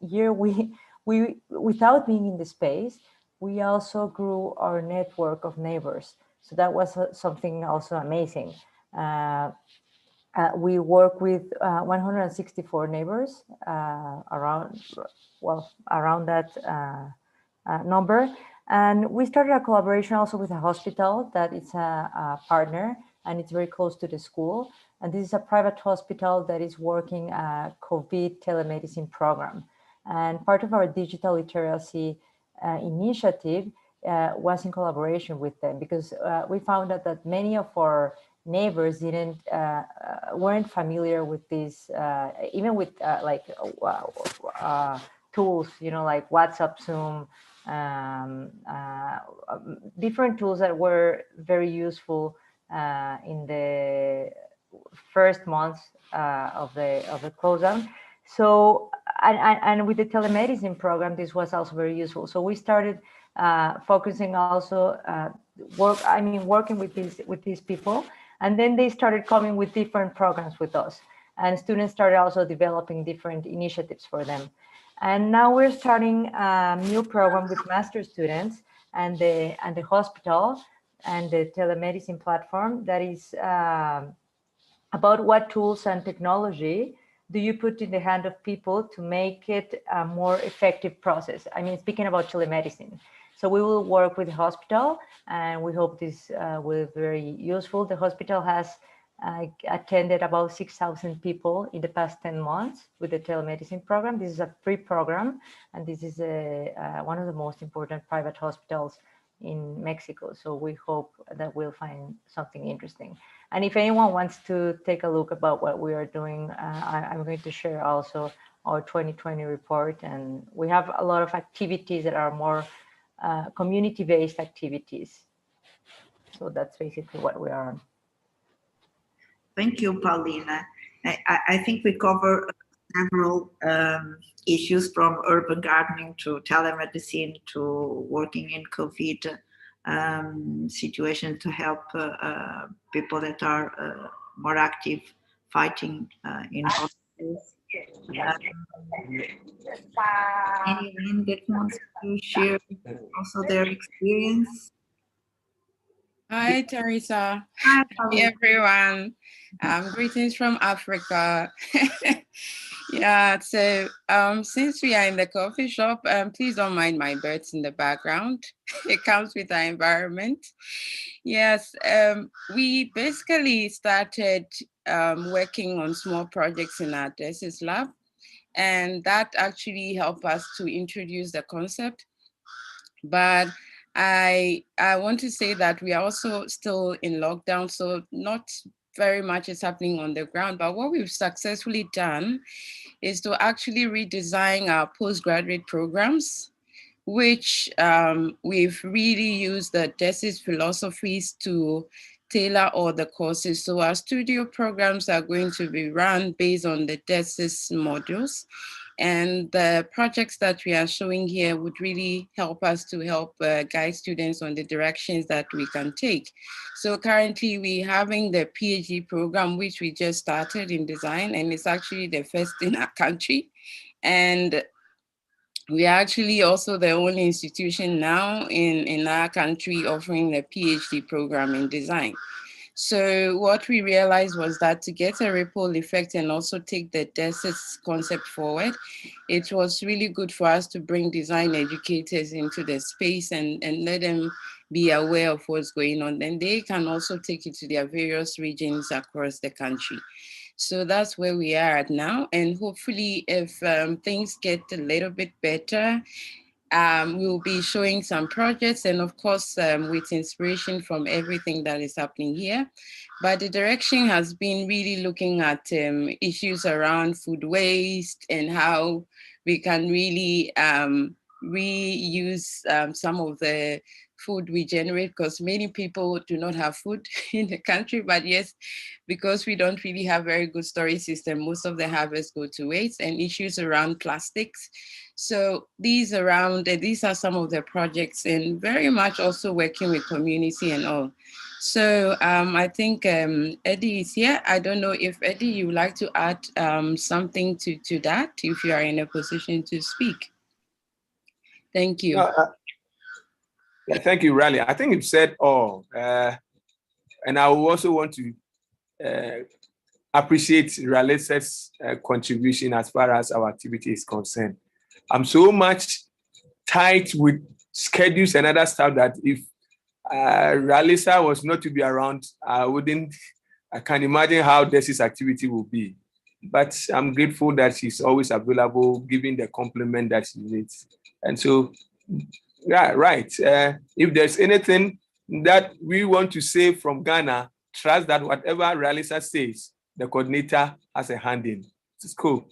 year, we without being in the space, we also grew our network of neighbors. So that was something also amazing. We work with 164 neighbors around that number. And we started a collaboration also with a hospital that is a partner, and it's very close to the school. And this is a private hospital that is working a COVID telemedicine program. And part of our digital literacy initiative was in collaboration with them, because we found out that many of our neighbors weren't familiar with this, even with tools, like WhatsApp, Zoom, different tools that were very useful in the first months of the close down. So, and with the telemedicine program, this was also very useful. So we started focusing also working with these people, and then they started coming with different programs with us, and students started also developing different initiatives for them. And now we're starting a new program with master students and the hospital and the telemedicine platform that is about what tools and technology do you put in the hand of people to make it a more effective process. I mean, speaking about telemedicine. So we will work with the hospital, and we hope this will be very useful. The hospital has attended about 6,000 people in the past 10 months with the telemedicine program. This is a free program, and this is one of the most important private hospitals in Mexico. So we hope that we'll find something interesting. And if anyone wants to take a look about what we are doing, I'm going to share also our 2020 report. And we have a lot of activities that are more community-based activities. So that's basically what we are on. Thank you, Paulina. I think we cover several issues, from urban gardening to telemedicine to working in COVID situation to help people that are more active fighting in hospitals. Anyone that wants to share also their experience? Hi, Teresa. Hi, everyone. Greetings from Africa. Yeah, so since we are in the coffee shop, please don't mind my birds in the background. It comes with our environment. Yes, we basically started working on small projects in our DESIS lab, and that actually helped us to introduce the concept. But I want to say that we are also still in lockdown, so not very much is happening on the ground. But what we've successfully done is to actually redesign our postgraduate programs, which we've really used the DESIS philosophies to tailor all the courses. So our studio programs are going to be run based on the DESIS modules. And the projects that we are showing here would really help us to help guide students on the directions that we can take. So currently we're having the PhD program, which we just started in design, and it's actually the first in our country. And we are actually also the only institution now in our country offering the PhD program in design. So what we realized was that to get a ripple effect and also take the DESIS concept forward, it was really good for us to bring design educators into the space and let them be aware of what's going on. Then they can also take it to their various regions across the country. So that's where we are at now. And hopefully if things get a little bit better, we'll be showing some projects and of course with inspiration from everything that is happening here. But the direction has been really looking at issues around food waste and how we can really reuse some of the food we generate, because many people do not have food in the country, but yes, because we don't really have very good storage system, most of the harvest go to waste, and issues around plastics. So these are some of the projects, and very much also working with community and all. So I think Eddie is here. I don't know if Eddie, you would like to add something to that, if you are in a position to speak. Thank you. Yeah, thank you, Riley. I think you've said all. And I also want to appreciate Ralisa's contribution as far as our activity is concerned. I'm so much tight with schedules and other stuff that if Ralisa was not to be around, I can imagine how DESIS activity will be. But I'm grateful that she's always available, giving the compliment that she needs. And so, yeah, right. If there's anything that we want to say from Ghana, trust that whatever Ralisa says, the coordinator has a hand in. It's cool.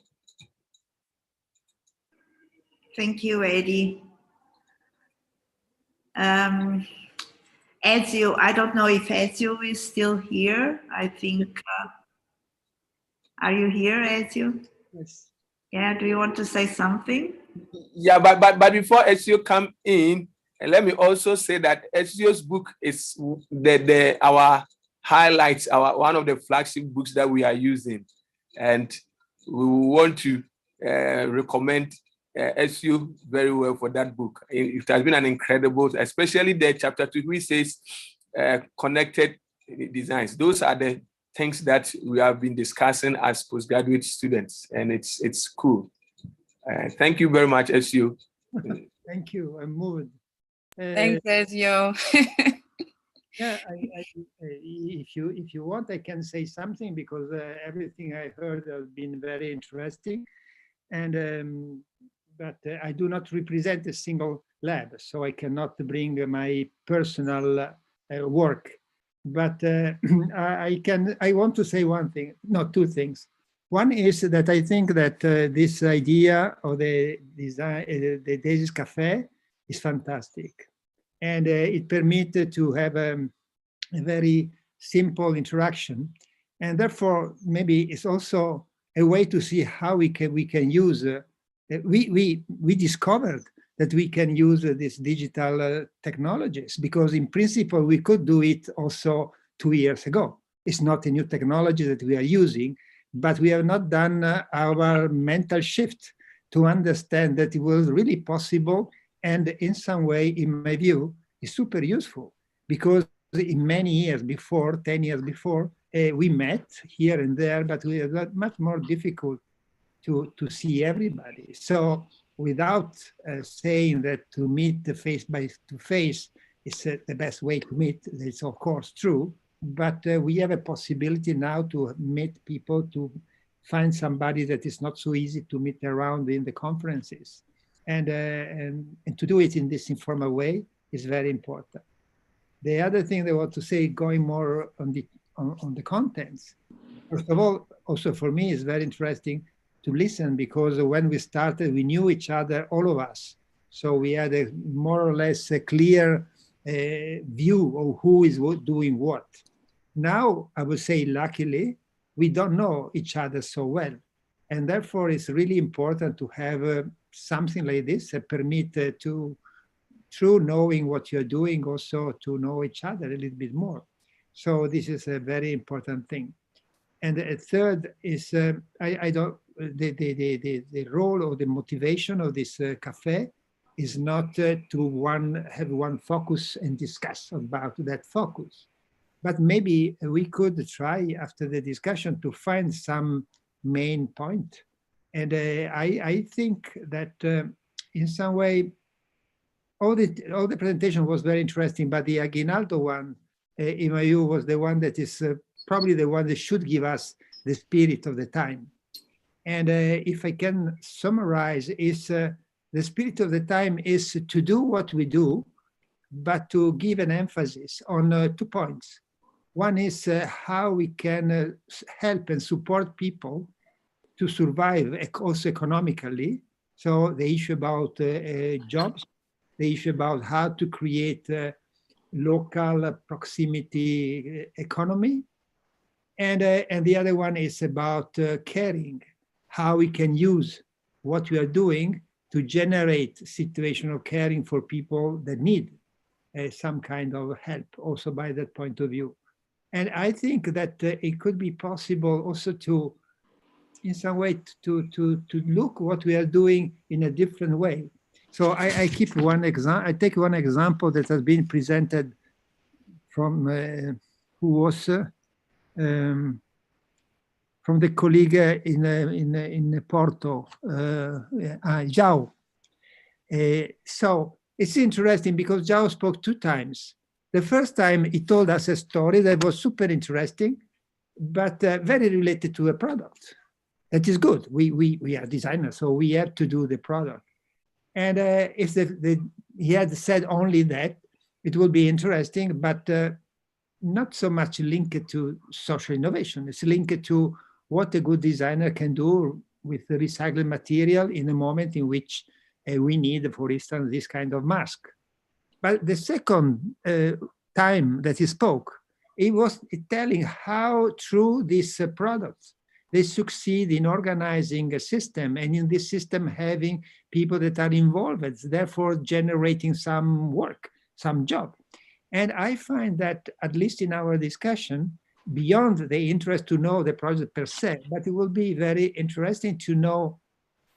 Thank you, Eddie. Ezio, I don't know if Ezio is still here. I think, are you here, Ezio? Yes. Yeah, do you want to say something? Yeah, but before Ezio come in, let me also say that Ezio's book is our highlights, one of the flagship books that we are using, and we want to recommend Ezio very well for that book. It has been an incredible, especially the chapter 2, which says connected designs. Those are the things that we have been discussing as postgraduate students, and it's cool. Thank you very much, Ezio. Thank you. I'm moved. Thanks, Ezio. Yeah, if you want, I can say something, because everything I heard has been very interesting, and but I do not represent a single lab, so I cannot bring my personal work. But I want to say one thing, no, two things. One is that I think that this idea of the design, the DESIS Café, is fantastic, and it permits to have a very simple interaction, and therefore maybe it's also a way to see how we can use. We discovered that we can use these digital technologies, because in principle we could do it also 2 years ago. It's not a new technology that we are using, but we have not done our mental shift to understand that it was really possible, and in some way, in my view, is super useful, because in many years before, 10 years before, we met here and there, but we had much more difficult to see everybody. So without saying that to meet the face to face is the best way to meet, it's of course true, but we have a possibility now to meet people, to find somebody that is not so easy to meet around in the conferences. And to do it in this informal way is very important. The other thing I want to say, going more on the on the contents. First of all, also for me, it's very interesting to listen, because when we started, we knew each other, all of us. So we had a more or less a clear view of who is doing what. Now, I would say, luckily, we don't know each other so well. And therefore, it's really important to have something like this, permit to, through knowing what you're doing, also to know each other a little bit more. So this is a very important thing. And a third is, the role or the motivation of this Café is not to have one focus and discuss about that focus. But maybe we could try, after the discussion, to find some main point. And I think that in some way, all the presentation was very interesting, but the Aguinaldo one, in my view, was the one that is probably the one that should give us the spirit of the time. And if I can summarize, is the spirit of the time is to do what we do, but to give an emphasis on 2 points. One is how we can help and support people to survive also economically. So the issue about jobs, the issue about how to create local proximity economy. And the other one is about caring, how we can use what we are doing to generate situational caring for people that need some kind of help, also by that point of view. And I think that it could be possible also to, in some way, to look what we are doing in a different way. So I keep one example. I take one example that has been presented from who was from the colleague in Porto, João. So it's interesting because João spoke 2 times. The first time he told us a story that was super interesting, but very related to a product. That is good. We are designers, so we have to do the product. And if he had said only that, it would be interesting, but not so much linked to social innovation. It's linked to what a good designer can do with the recycled material in a moment in which we need, for instance, this kind of mask. But the second time that he spoke, he was telling how through these products, they succeed in organizing a system, and in this system having people that are involved, therefore generating some work, some job. And I find that, at least in our discussion, beyond the interest to know the project per se, but it will be very interesting to know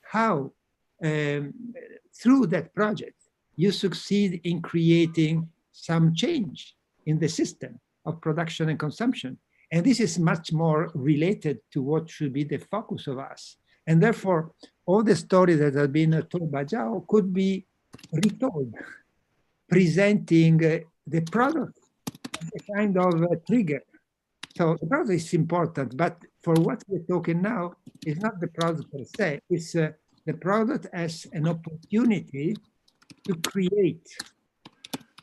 how, through that project, you succeed in creating some change in the system of production and consumption. And this is much more related to what should be the focus of us. And therefore, all the stories that have been told by João could be retold, presenting the product as a kind of trigger. So the product is important, but for what we're talking now, is not the product per se, it's the product as an opportunity to create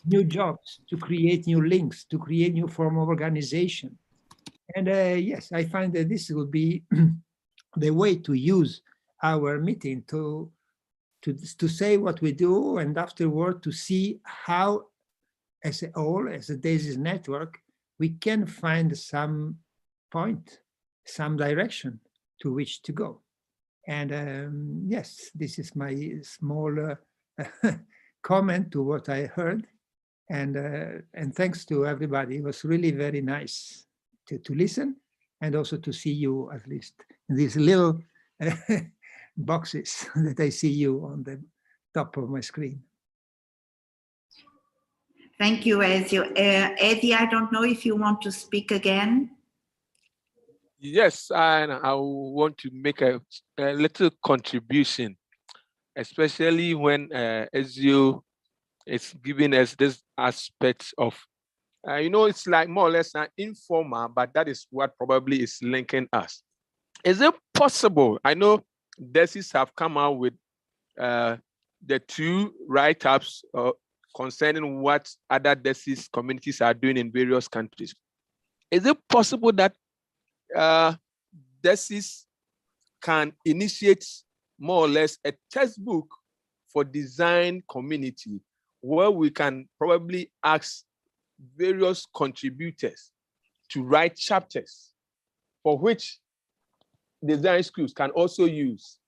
new jobs, to create new links, to create new form of organization. And yes, I find that this will be the way to use our meeting to say what we do, and afterward to see how, as a whole, as a DESIS network, we can find some point, some direction to which to go. And yes, this is my small comment to what I heard. And thanks to everybody. It was really very nice to listen, and also to see you, at least in these little boxes that I see you on the top of my screen. Thank you, Ezio. Eddie, I don't know if you want to speak again. Yes, and I want to make a little contribution, especially when Ezio is giving us this aspect of, it's like more or less an informal, but that is what probably is linking us. Is it possible? I know DESIS have come out with the 2 write-ups concerning what other DESIS communities are doing in various countries. is it possible that DESIS can initiate more or less a textbook for design community where we can probably ask various contributors to write chapters for which design schools can also use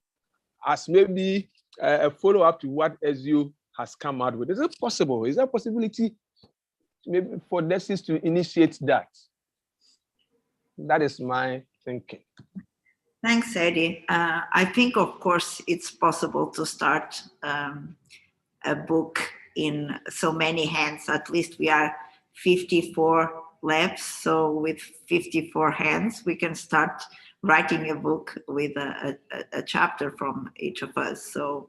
as maybe a follow-up to what SU has come out with? Is it possible? Is there a possibility maybe for DESIS to initiate that? That is my thinking. Thanks, Eddie. I think, of course, it's possible to start a book in so many hands. At least we are 54 labs, so with 54 hands, we can start writing a book with a chapter from each of us. So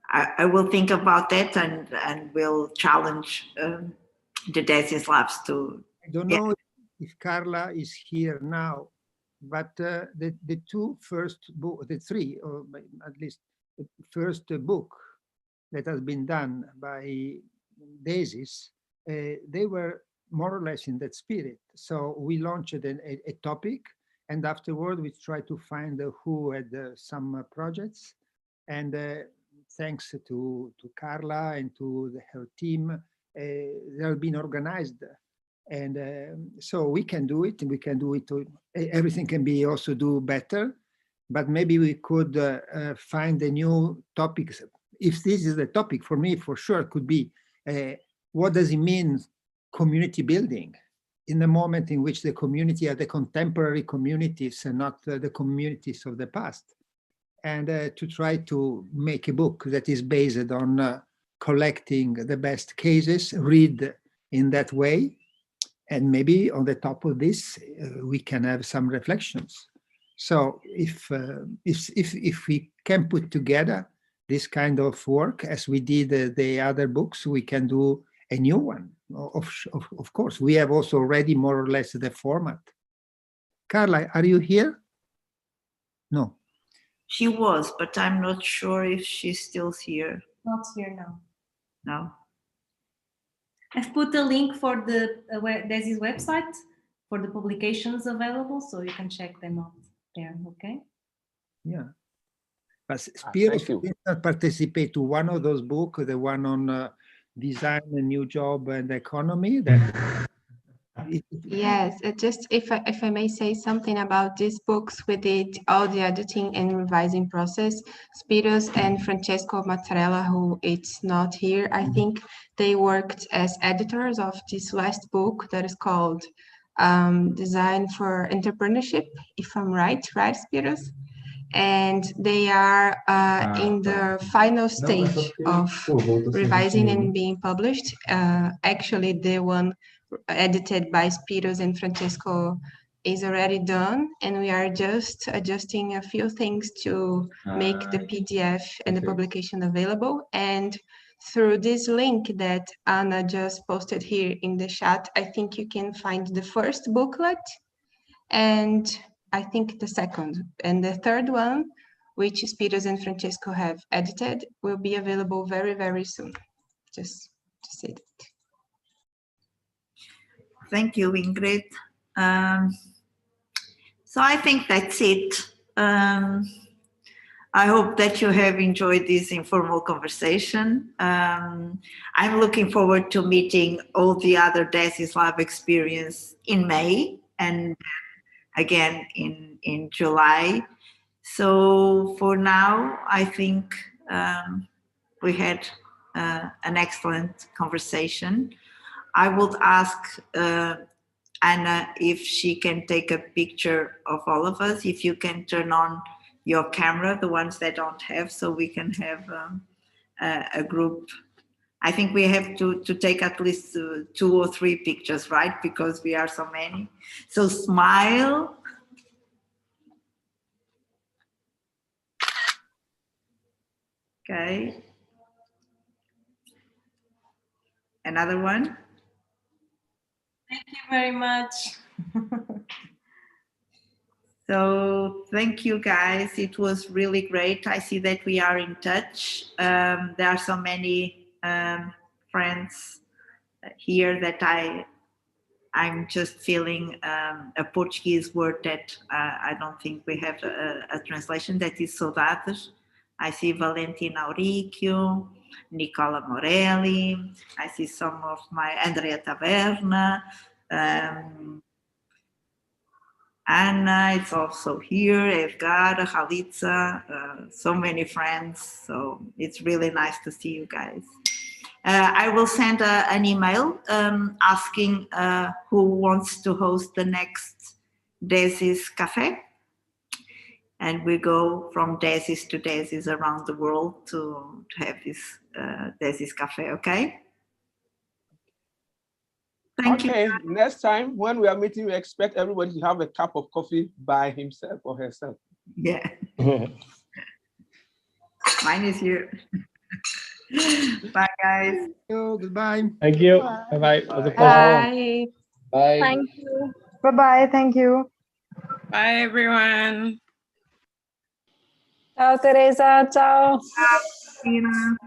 I will think about that and will challenge the DESIS labs to. I don't know if Carla is here now, but the two first book, the three, or at least the first book that has been done by DESIS, they were more or less in that spirit. So we launched a topic, and afterward we tried to find who had some projects, and thanks to Carla and to her team, they have been organized. And so we can do it, and we can do it. Everything can be also do better, but maybe we could find a new topics. If this is the topic for me, for sure, could be what does it mean community building in the moment in which the community are the contemporary communities and not the communities of the past, and to try to make a book that is based on collecting the best cases, read in that way. And maybe on the top of this, we can have some reflections. So if we can put together this kind of work, as we did the other books, we can do a new one. Of course, we have also already more or less the format. Carla, are you here? No. She was, but I'm not sure if she's still here. Not here now. No. I've put a link for the DESIS website for the publications available, so you can check them out there, okay? Yeah. But Spiros did not participate to one of those books, the one on design, a new job and economy. Yes, just if I may say something about these books, we did all the editing and revising process. Spiros and Francesco Mattarella, who is not here, I think they worked as editors of this last book that is called Design for Entrepreneurship, if I'm right, Spiros? And they are in the final stage of revising and being published. Actually, the one edited by Spiros and Francesco is already done, and we are just adjusting a few things to make the PDF and the publication available. And through this link that Anna just posted here in the chat, I think you can find the first booklet, and I think the second. And the third one, which Spiros and Francesco have edited, will be available very, very soon. Just to say that. Thank you, Ingrid. So I think that's it. I hope that you have enjoyed this informal conversation. I'm looking forward to meeting all the other DESIS Lab experience in May and again in July. So for now, I think we had an excellent conversation. I would ask Anna if she can take a picture of all of us, if you can turn on your camera, the ones that don't have, so we can have a group. I think we have to take at least 2 or 3 pictures, right? Because we are so many. So smile. Okay. Another one. Thank you very much. So thank you guys. It was really great. I see that we are in touch. There are so many friends here that I I'm just feeling a Portuguese word that I don't think we have a translation, that is saudades. I see Valentina Auricchio, Nicola Morelli. I see some of my Andrea Taverna. Anna is also here, Edgar, Halitza, so many friends. So it's really nice to see you guys. I will send an email asking who wants to host the next DESIS Café. And we go from DESIS to DESIS around the world to have this DESIS Café, okay? Thank you. Okay, next time when we are meeting, we expect everybody to have a cup of coffee by himself or herself. Yeah. Mine is here. Bye, guys. Goodbye. Thank you. Bye-bye. It was a pleasure. Bye. Bye. Thank you. Bye-bye. Thank you. Bye, everyone. Ciao, Teresa. Ciao. Tina.